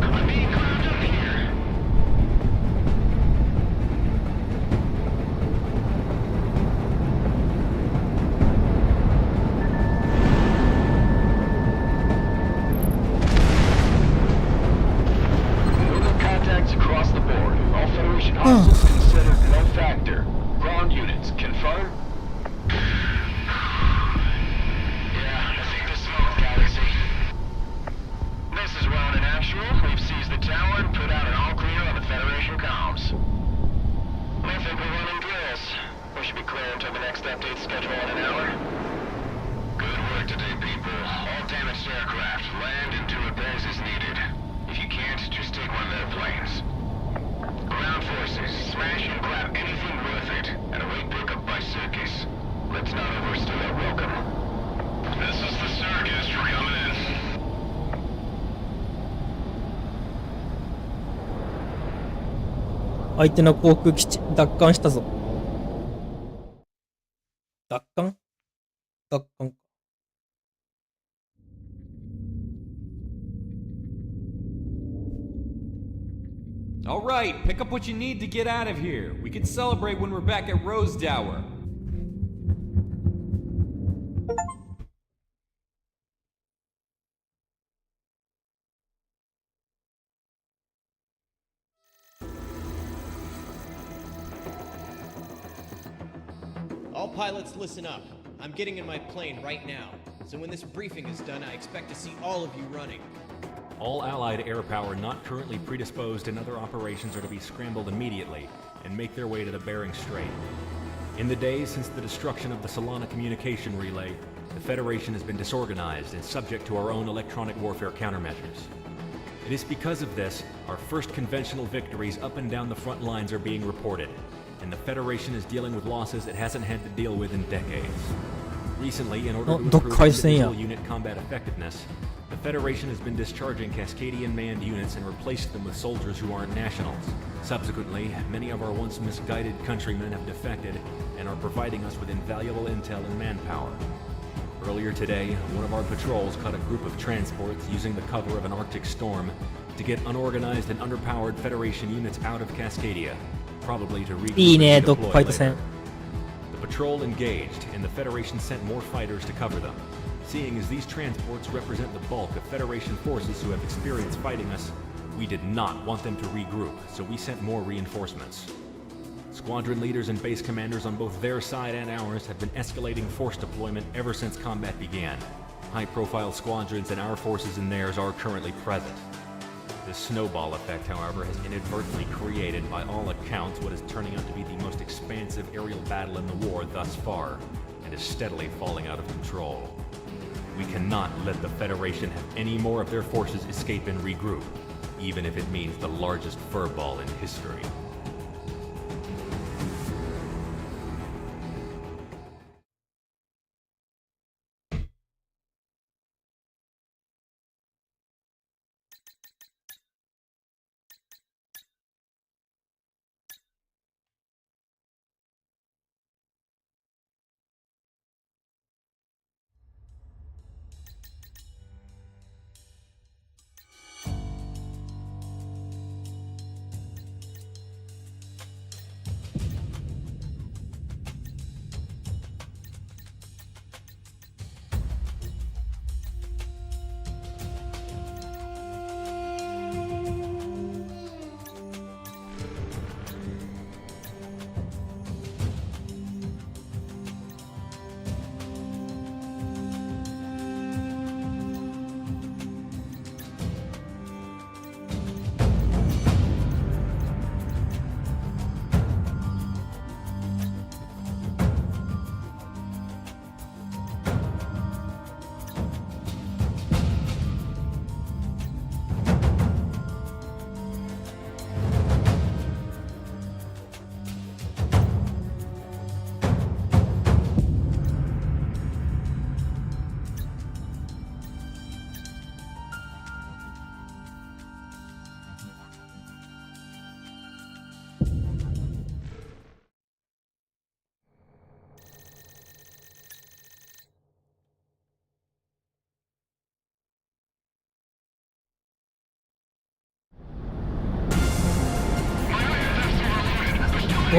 I'm being climbed up here. Illegal contacts across the board. All Federation hostiles considered no factor. Ground units, confirm? Yeah, I think this smoke, Galaxy. This is Rowan in actual. We've seized the tower and put out an all clear on the Federation comms. I think we're running drills. We should be clear until the next update schedule in an hour. Good work today, people. All damaged aircraft, land into repairs as needed. If you can't, just take one of their planes. Ground forces, smash and grab anything worth it, and await pickup by circus. Let's not overstay our welcome. This is the circus. We're coming in. 相手の航空基地奪還したぞ。奪還奪還。All right, pick up what you need to get out of here. We can celebrate when we're back at Rose Tower. All pilots, listen up. I'm getting in my plane right now. So when this briefing is done, I expect to see all of you running. All Allied air power not currently predisposed in other operations are to be scrambled immediately and make their way to the Bering Strait. In the days since the destruction of the Solana communication relay, the Federation has been disorganized and subject to our own electronic warfare countermeasures. It is because of this, our first conventional victories up and down the front lines are being reported, and the Federation is dealing with losses it hasn't had to deal with in decades. Recently, in order to improve individual unit combat effectiveness, the Federation has been discharging Cascadian manned units and replaced them with soldiers who aren't nationals. Subsequently, many of our once misguided countrymen have defected and are providing us with invaluable intel and manpower. Earlier today, one of our patrols caught a group of transports using the cover of an Arctic storm to get unorganized and underpowered Federation units out of Cascadia, probably to regroup いいね、 and ドッグ redeploy ファイト戦。 later. The patrol engaged, and the Federation sent more fighters to cover them. Seeing as these transports represent the bulk of Federation forces who have experience fighting us, we did not want them to regroup, so we sent more reinforcements. Squadron leaders and base commanders on both their side and ours have been escalating force deployment ever since combat began. High-profile squadrons and our forces in theirs are currently present. This snowball effect, however, has inadvertently created, by all accounts, what is turning out to be the most expansive aerial battle in the war thus far, and is steadily falling out of control. We cannot let the Federation have any more of their forces escape and regroup, even if it means the largest furball in history.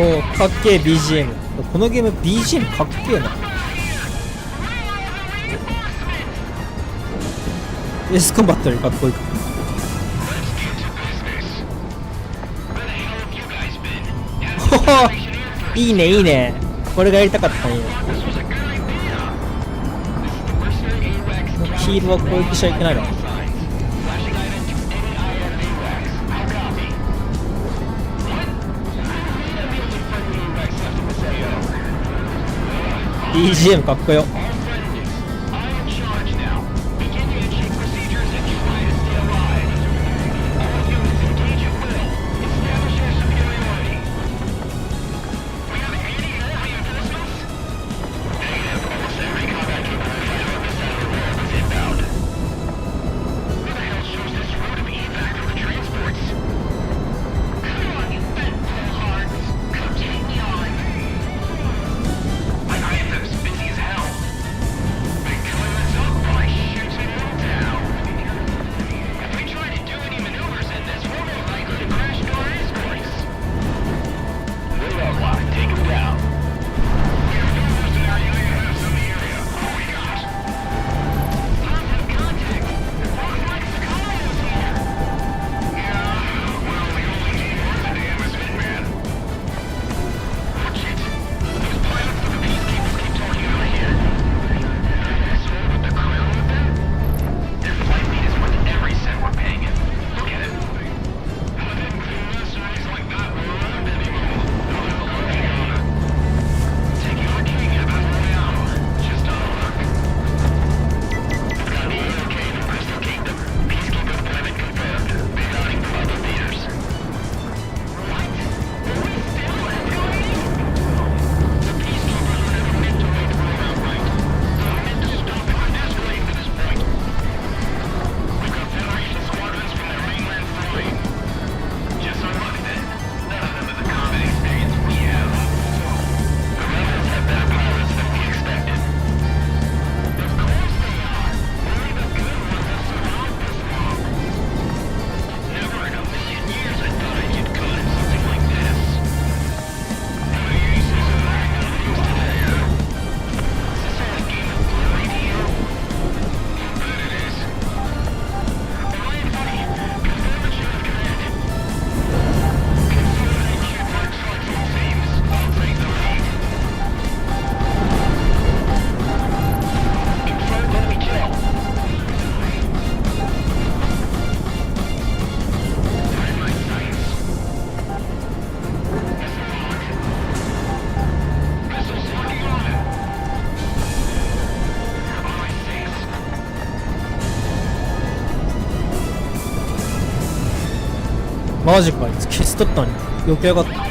おお、かっけえ BGM。このゲーム BGM かっけえな。エースコンバットよりかっこいいか。ほほ、いいねいいね。これがやりたかったね。ヒールは攻撃しちゃいけないの。BGM かっこよ。マジか、あいつ消し取ったのに余計やがった。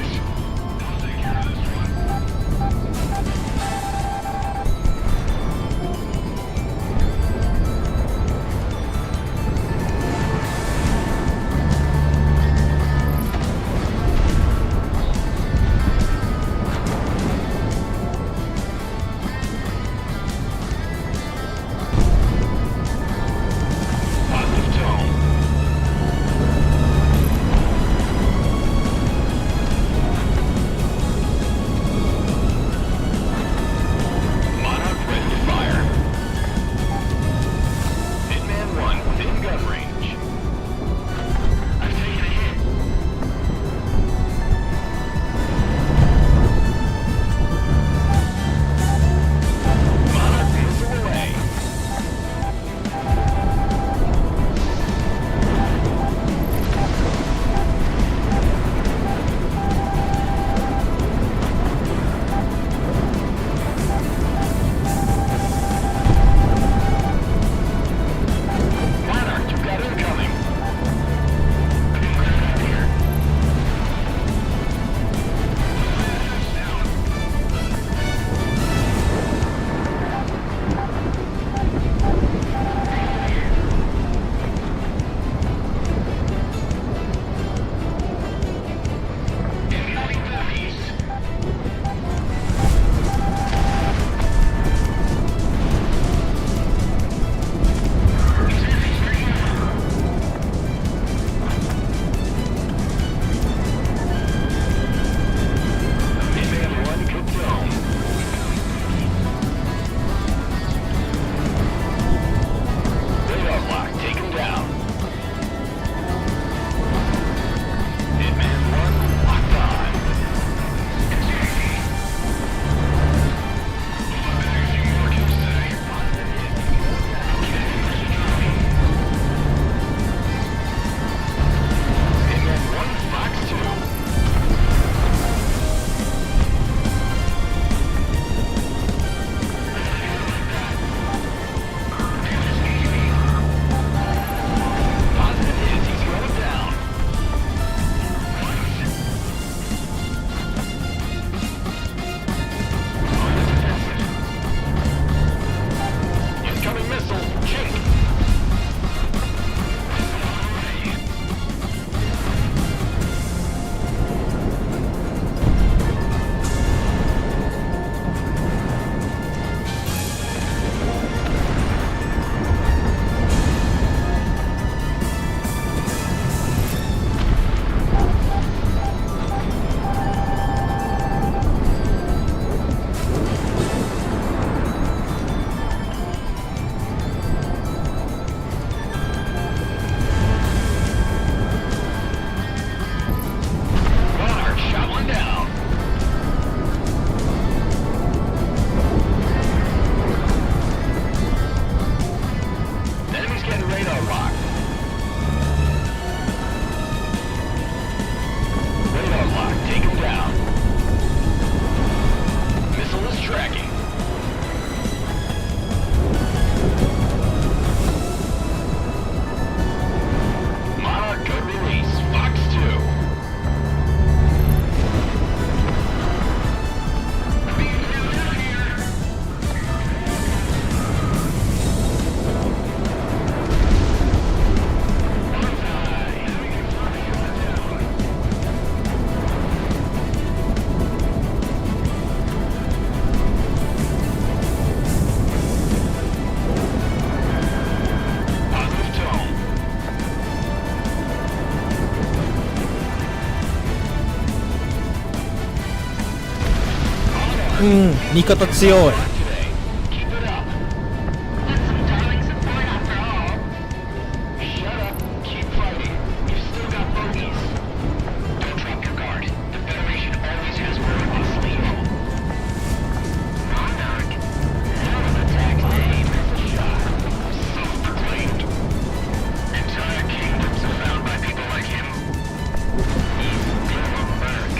味方強い。 Keep it up. That's some darling support after all. Shut up. Keep fighting. You've still got bogeys. Don't drop your guard. The Federation always has word on sleeve. Monarch. Hell of a tax name. Self-proclaimed. Entire kingdoms are found by people like him. He's still a merc.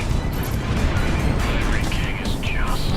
Every king is just.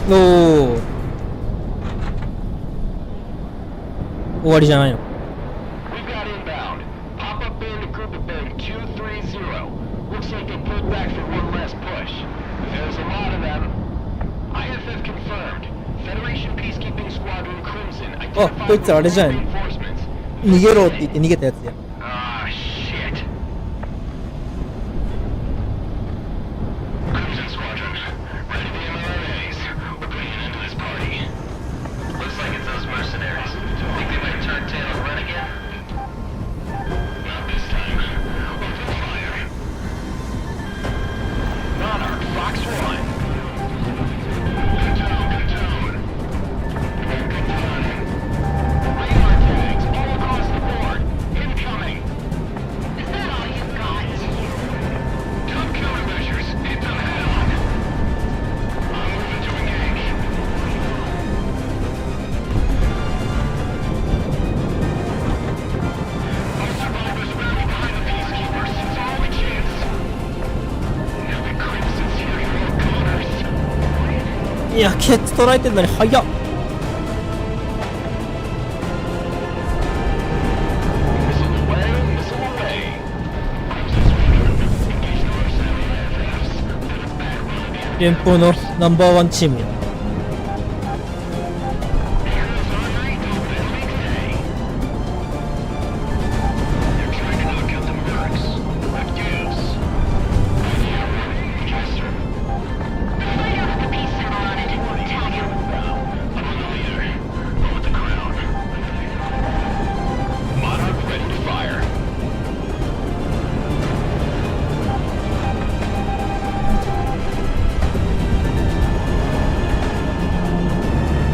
おお、終わりじゃないの。 We've got inbound. Pop-up bandit group have been Q30. Looks like they pulled back for one last push. There's a lot of them. IFF confirmed. Federation Peacekeeping Squadron Crimson あ、こいつあれじゃん。 reinforcements. 逃げろって言って逃げたやつや。 Ah, shit. Crimson Squadron, ready the MRAs. We're putting an end to this party. Looks like it's those mercenaries. Think they might turn tail and run again? Not this time. Open fire. Monarch, Fox 1. Good tone. Good timing. Radar tags all across the board. Incoming. Is that all you got? Tough countermeasures. Hit them head on. I'm moving to engage. Our survivors rally behind the peacekeepers. It's our only chance. Now that Crimson's here, you're goners. いや、ケツ捉えてんのに早っ。 Missile away, missile away. Crimson Squadron, engage the mercenary aircrafts. Then a back run of the enemy. 連邦のナンバーワンチームや。 Heroes on night, enemy today. They're trying to knock out the mercs. What gives? Caster. Fight out with the peace symbol on it. Tag him. I'm on the leader. Go with the crown. Monarch ready to fire.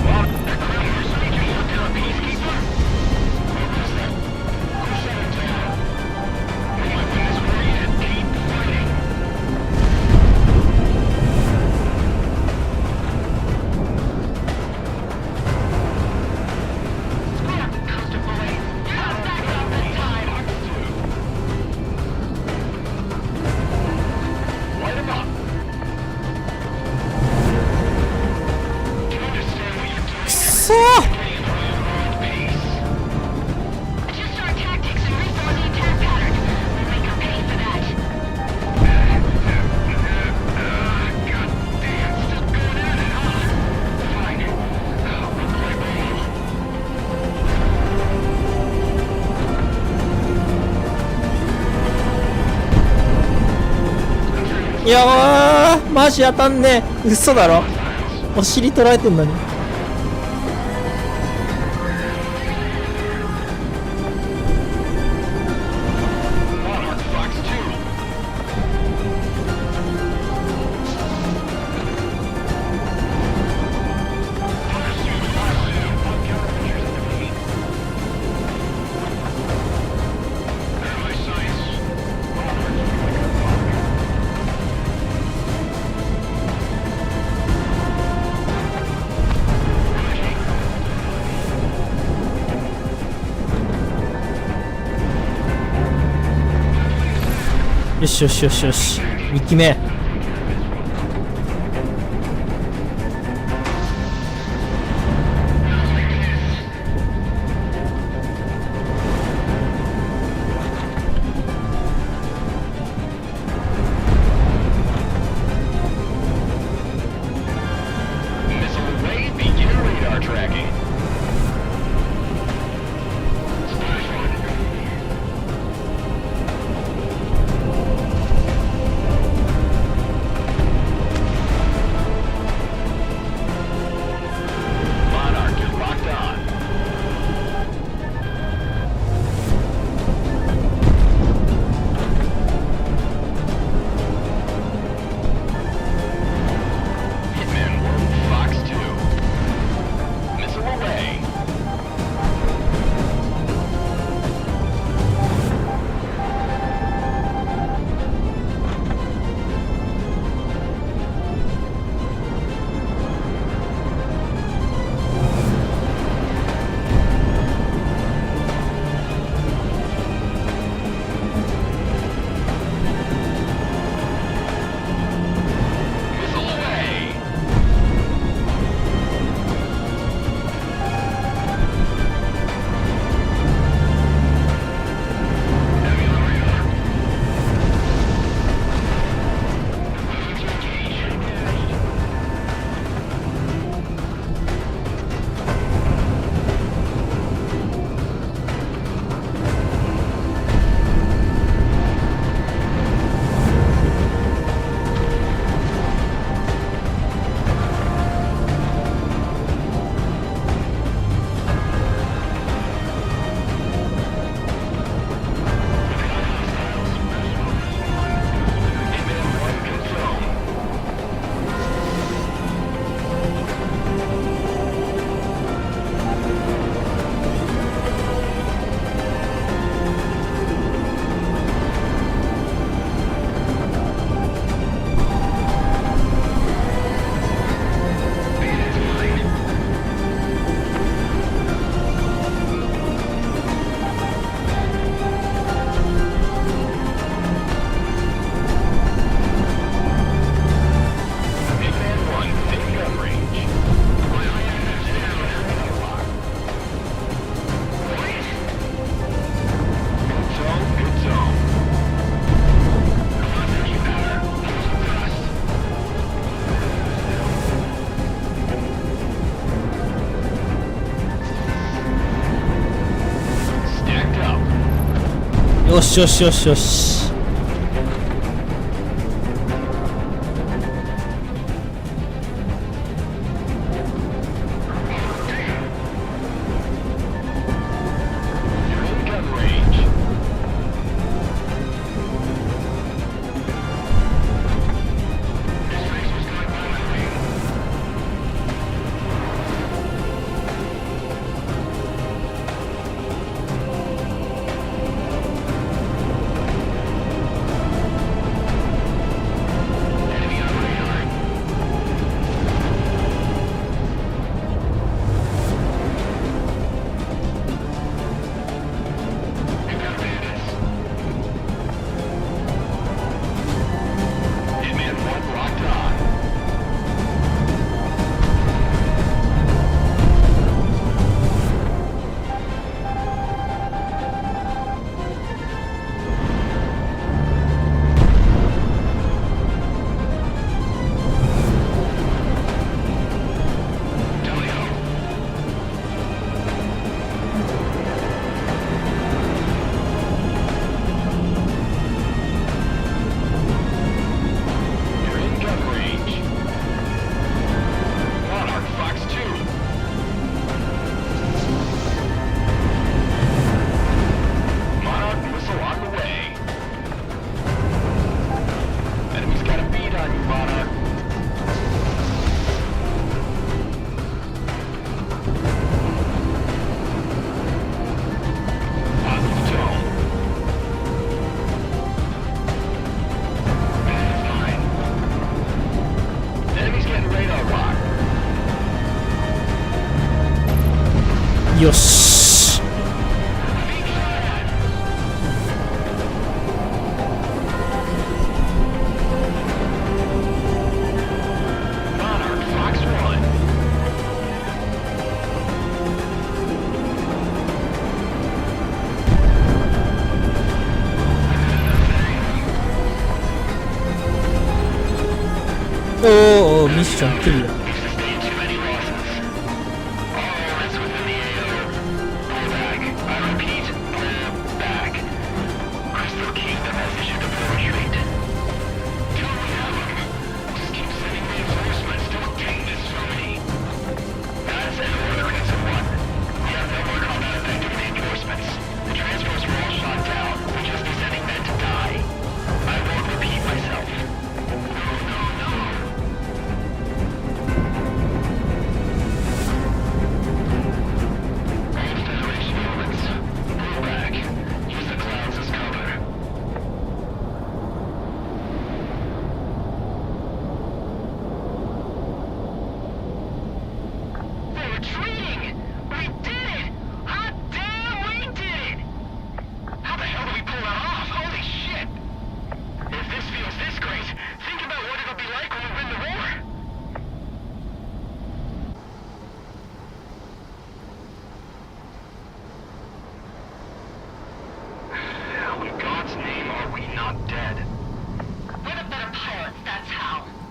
Well, that crown mercenary just took down a peacekeeper. Focus them. Push them down. We might win this war yet. Keep fighting. Coaster boys. You're not back up this time. Light 'em up. Do you understand what you're doing? くそー。 Putting into our world peace. Adjust our tactics and reform the attack pattern. We'll make her pay for that. God damn, still going at it, huh? Fine. We'll play ball. いやー、マジ当たんねえ。嘘だろ。お尻捉えてんのに。 Monarch Fox 2. Pursuit Fox 2. What countermeasures in defeat? There my sights. Roger. よしよしよしよし。2機目。Missile away, begin radar tracking. Splash one. よしよしよしよし。よし。おお、ミッションクリア。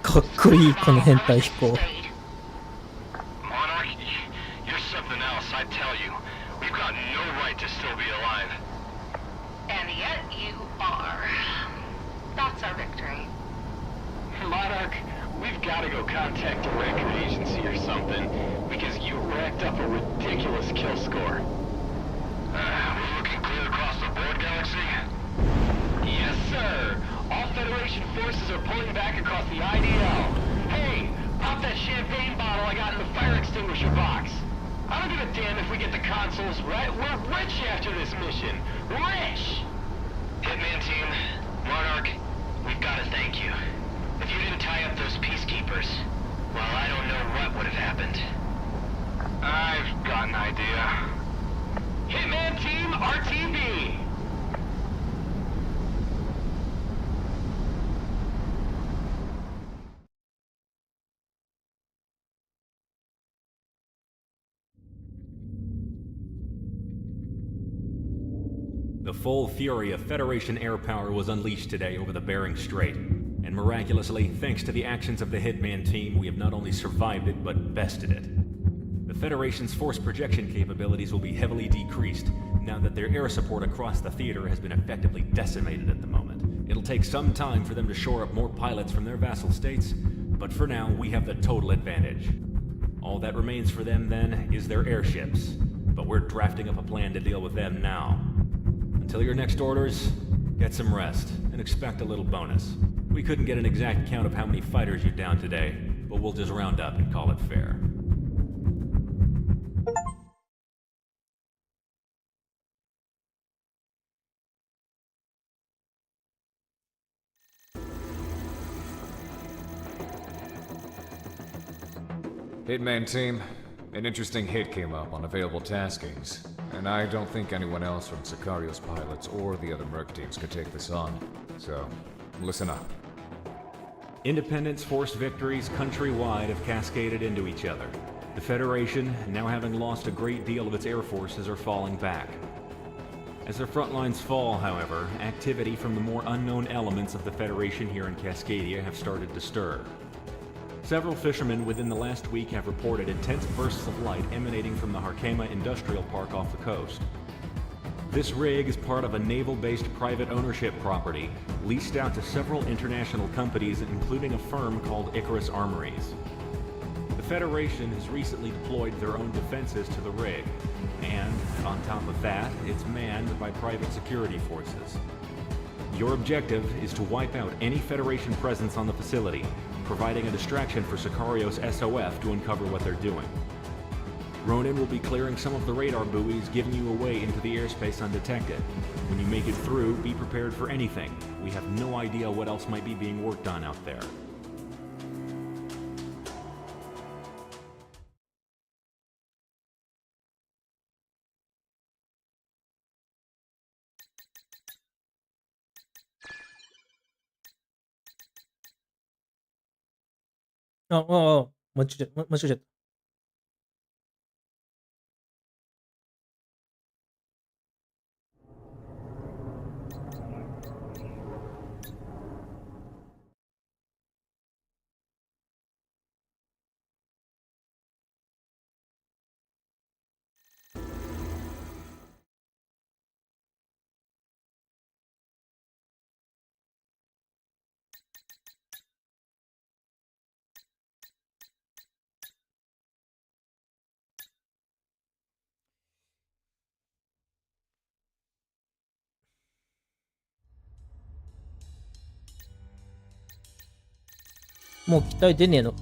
かっこいいこの変態飛行。Monarch, you're something else, I tell you. We've got no right to still be alive. And yet you are. That's our victory. Monarch, we've got to go contact the record agency or something, because you racked up a ridiculous kill score. We're looking clear across the board, Galaxy? Yes, sir. All Federation forces are pulling back across the IDL. Hey, pop that champagne bottle I got in the fire extinguisher box. I don't give a damn if we get the consoles right. We're rich after this mission. Rich! Hitman team, Monarch, we've got to thank you. If you didn't tie up those peacekeepers, well, I don't know what would have happened. I've got an idea. Hitman team, RTB! The full fury of Federation air power was unleashed today over the Bering Strait, and miraculously, thanks to the actions of the Hitman team, we have not only survived it, but bested it. The Federation's force projection capabilities will be heavily decreased now that their air support across the theater has been effectively decimated at the moment. It'll take some time for them to shore up more pilots from their vassal states, but for now, we have the total advantage. All that remains for them, then, is their airships, but we're drafting up a plan to deal with them now. Until your next orders, get some rest, and expect a little bonus. We couldn't get an exact count of how many fighters you downed today, but we'll just round up and call it fair. Hitman team, an interesting hit came up on available taskings, and I don't think anyone else from Sicario's pilots or the other merc teams could take this on. So, listen up. Independence Force victories countrywide have cascaded into each other. The Federation, now having lost a great deal of its air forces, are falling back. As their front lines fall, however, activity from the more unknown elements of the Federation here in Cascadia have started to stir. Several fishermen within the last week have reported intense bursts of light emanating from the Harkema Industrial Park off the coast. This rig is part of a naval-based private ownership property leased out to several international companies, including a firm called Icarus Armories. The Federation has recently deployed their own defenses to the rig, and on top of that, it's manned by private security forces. Your objective is to wipe out any Federation presence on the facility, providing a distraction for Sicario's SOF to uncover what they're doing. Ronin will be clearing some of the radar buoys, giving you a way into the airspace undetected. When you make it through, be prepared for anything. We have no idea what else might be being worked on out there. Oh, 間違えちゃった。もう機体出ねえの。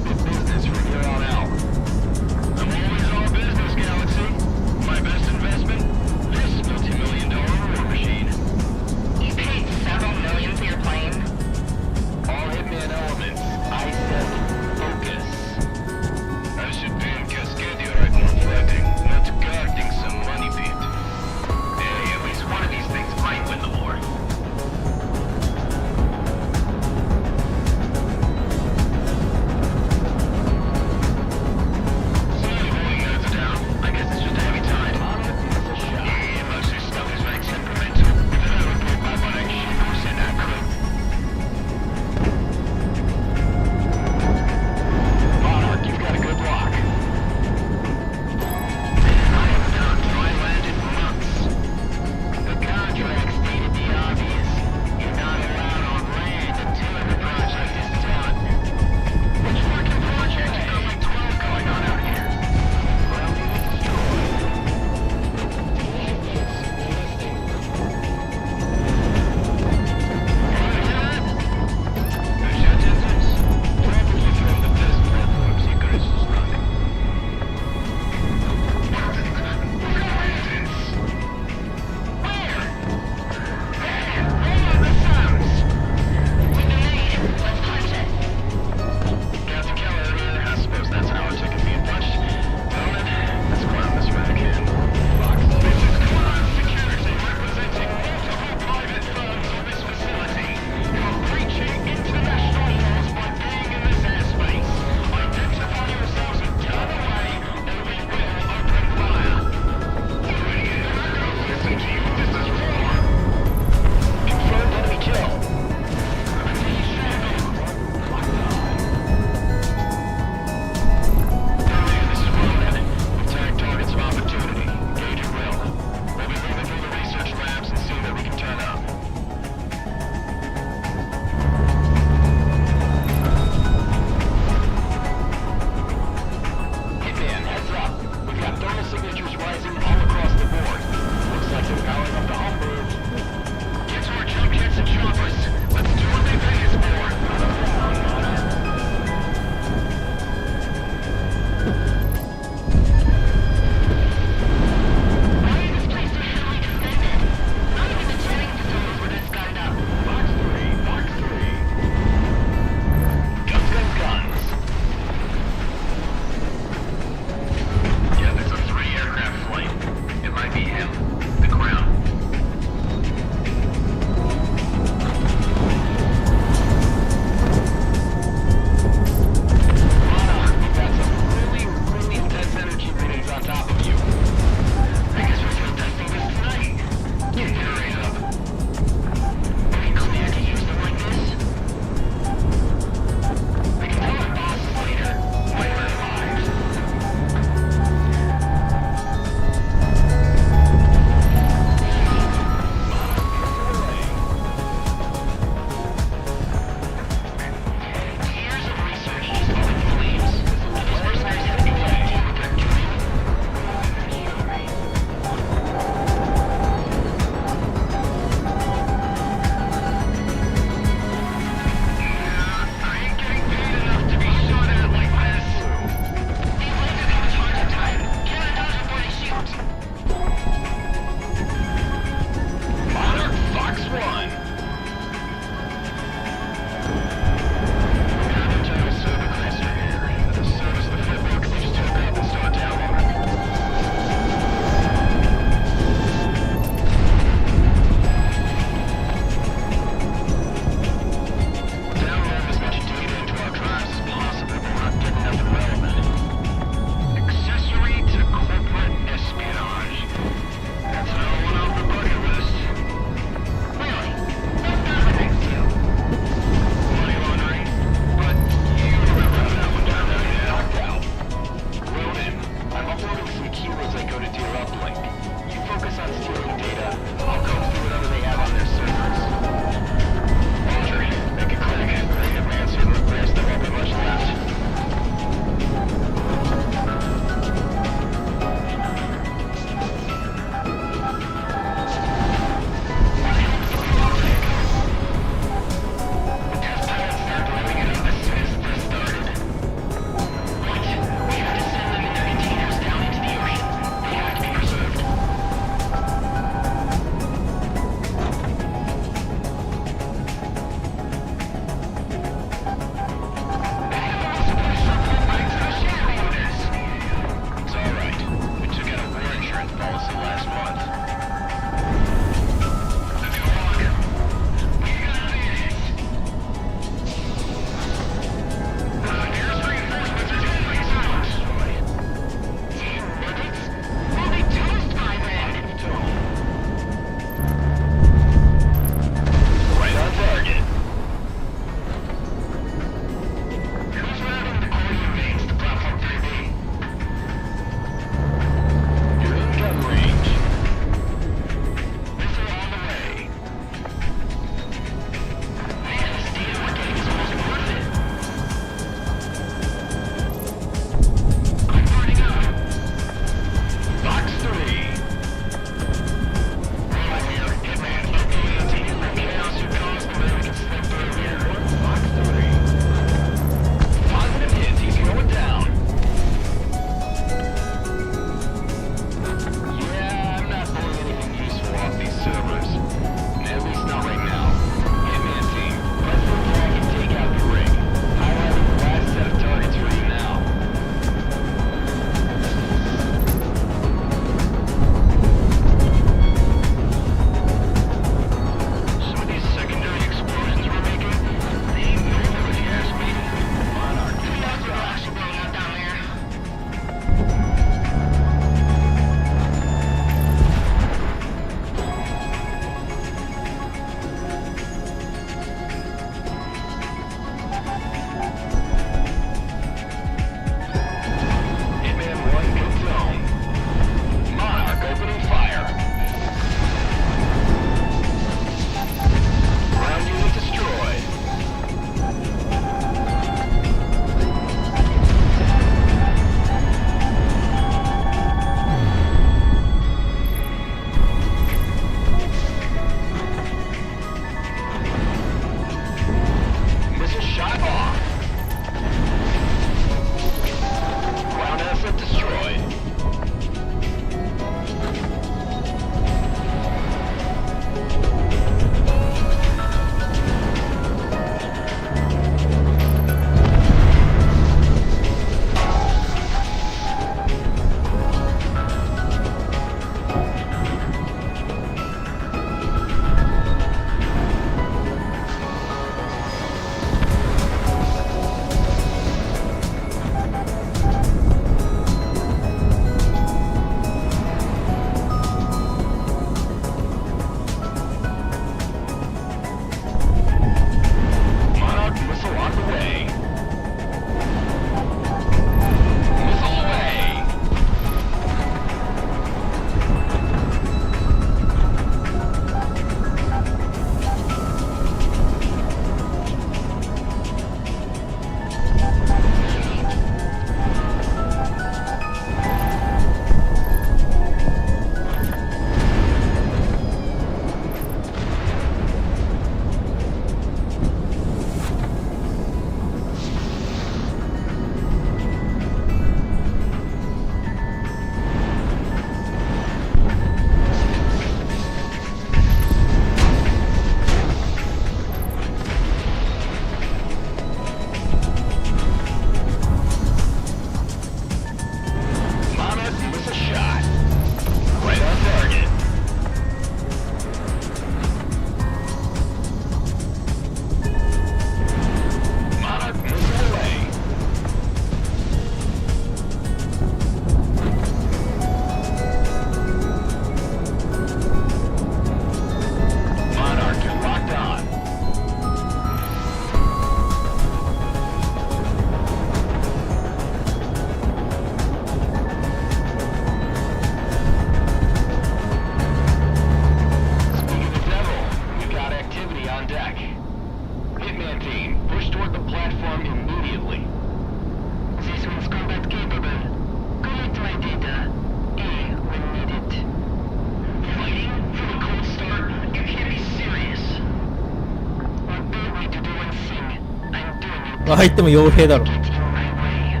相手も傭兵だろ。 Get in my way.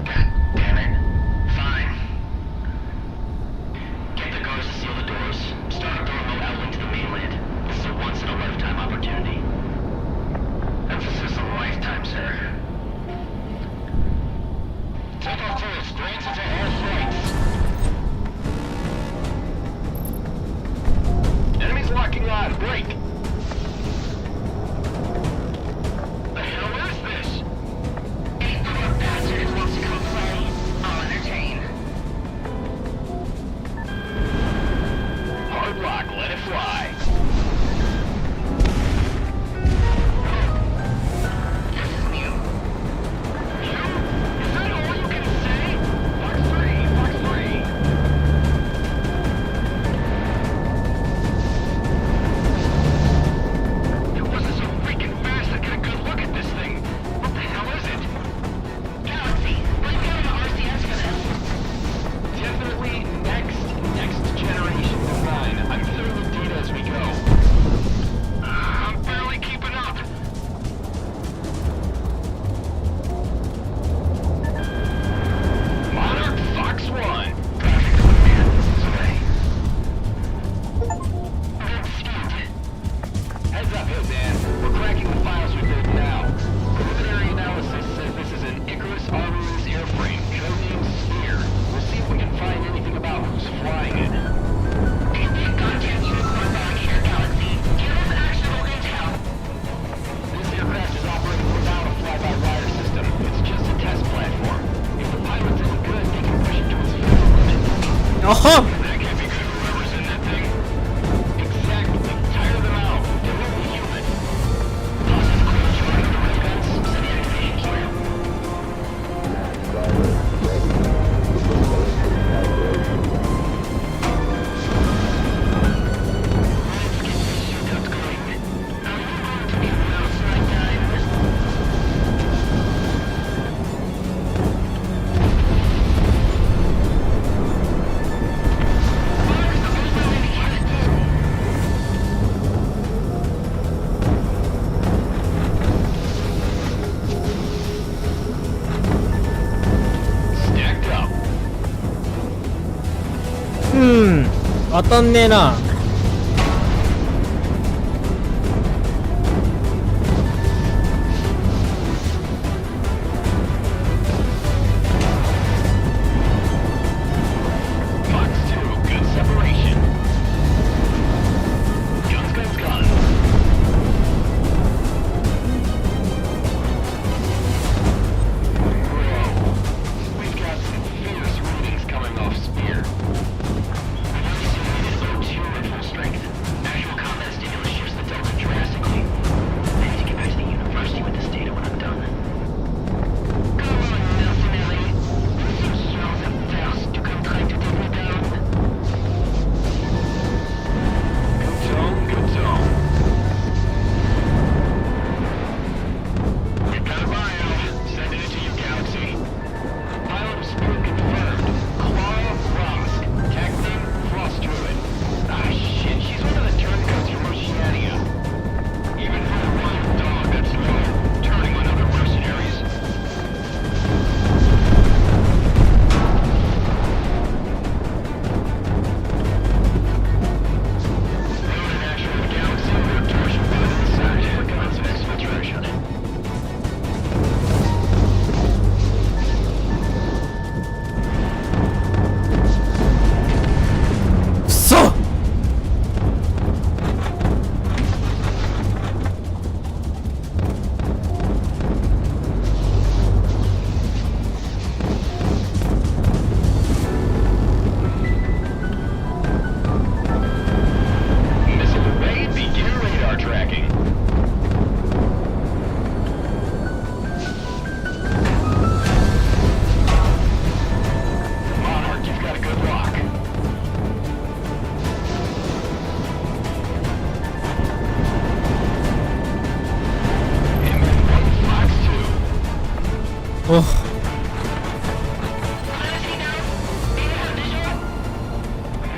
God damn it. Fine. Get the guards to seal the doors. Start up the remote outlink to the mainland. This is a once-in-a-lifetime opportunity. Emphasis on lifetime, sir. Take off first. Grants into all flights. Enemies locking on. Break. The hell is this? Any poor bastard who wants to come play, I'll entertain. Hard lock. Let it fly. This is new. You? Is that all you can say? Fox 3. Fox 3. It wasn't so freaking fast to get a good look at this thing. What the hell is it? Galaxy, what are you doing to RCS for this? Definitely next generation design. I'm filling the data as we go. I'm barely keeping up. Monarch Fox 1. Project Wingman, this is Ray. Good speed. Heads up, Hilldan. We're cracking the files we built now. Preliminary analysis says this is an Icarus Armor's airframe, codenamed Sphere. We'll see if we can find anything about who's flying it. Goddamn unicorn back here, Galaxy. Give us actionable intel. This aircraft is operating without a fly-by-wire system. It's just a test platform. If the pilot's any good, they can push it to its full limit. あは That can't be good for whoever's in that thing. Exactly. Tire them out. They won't be human. Process clear joint of the red guns. Set the activation key. Let's get this shootout going. Are you going to be announced right time? Stacked up. 当たんねえな。 Fox 2, good separation. Guns, guns, guns. Bro, we've got some fierce readings coming off Spear. Two at full strength. Actual combat stimulus shifts the delta drastically. I need to get back to the university with this data when I'm done. Come on, mercenary. You smell the thirst to come try to take me down. Good tone, good tone. Got a bio. Sending it to you, Galaxy. Pilot of Spear confirmed. Clara Rosk. Tech name Frost Druid. Ah, shit. She's one of the turncoats from Oceania. Even for a wild dog, that's low. Turning on other mercenaries. Loaded action with Galaxy. We're torsion button inside. We're coming to exfiltration. くそ。 Missile array, begin radar tracking. Monarch, you've got a good lock. Fox 2. お Clarity now? Maybe have visual?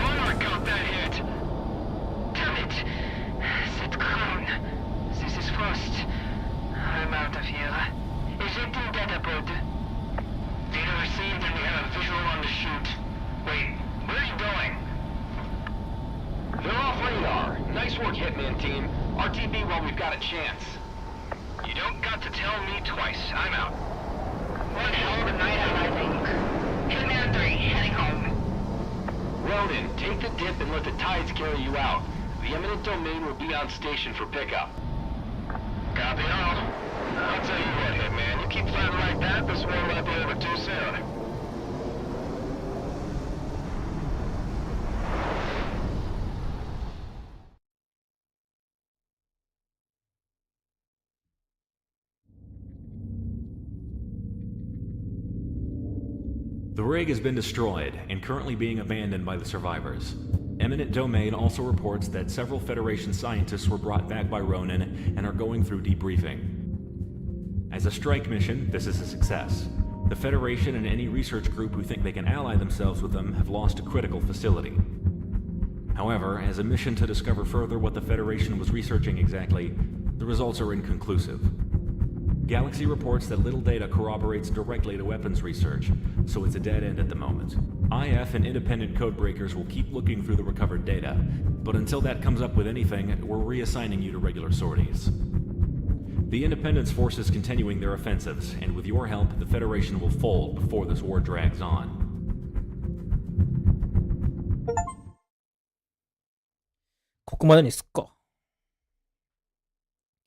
Monarch got that hit. Damn it. That crown. This is Frost. I'm out of here. Nice work, Hitman team. RTB while we've got a chance. You don't got to tell me twice. I'm out. One hell of a night out, I think. Hitman 3, heading home. Ronan, take the dip and let the tides carry you out. The eminent domain will be on station for pickup. Copy all. I'll tell you what, Hitman. You keep fighting like that, this war might be over too soon. The rig has been destroyed and currently being abandoned by the survivors. Eminent Domain also reports that several Federation scientists were brought back by Ronan and are going through debriefing. As a strike mission, this is a success. The Federation and any research group who think they can ally themselves with them have lost a critical facility. However, as a mission to discover further what the Federation was researching exactly, the results are inconclusive. Galaxy reports that little data corroborates directly to weapons research, so it's a dead end at the moment. IF and independent codebreakers will keep looking through the recovered data, but until that comes up with anything, we're reassigning you to regular sorties. The Independence Force is continuing their offensives, and with your help, the Federation will fold before this war drags on. ここまでにすっか。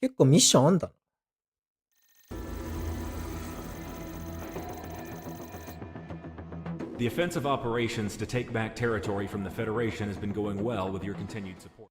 結構ミッションあんだな。The offensive operations to take back territory from the Federation has been going well with your continued support.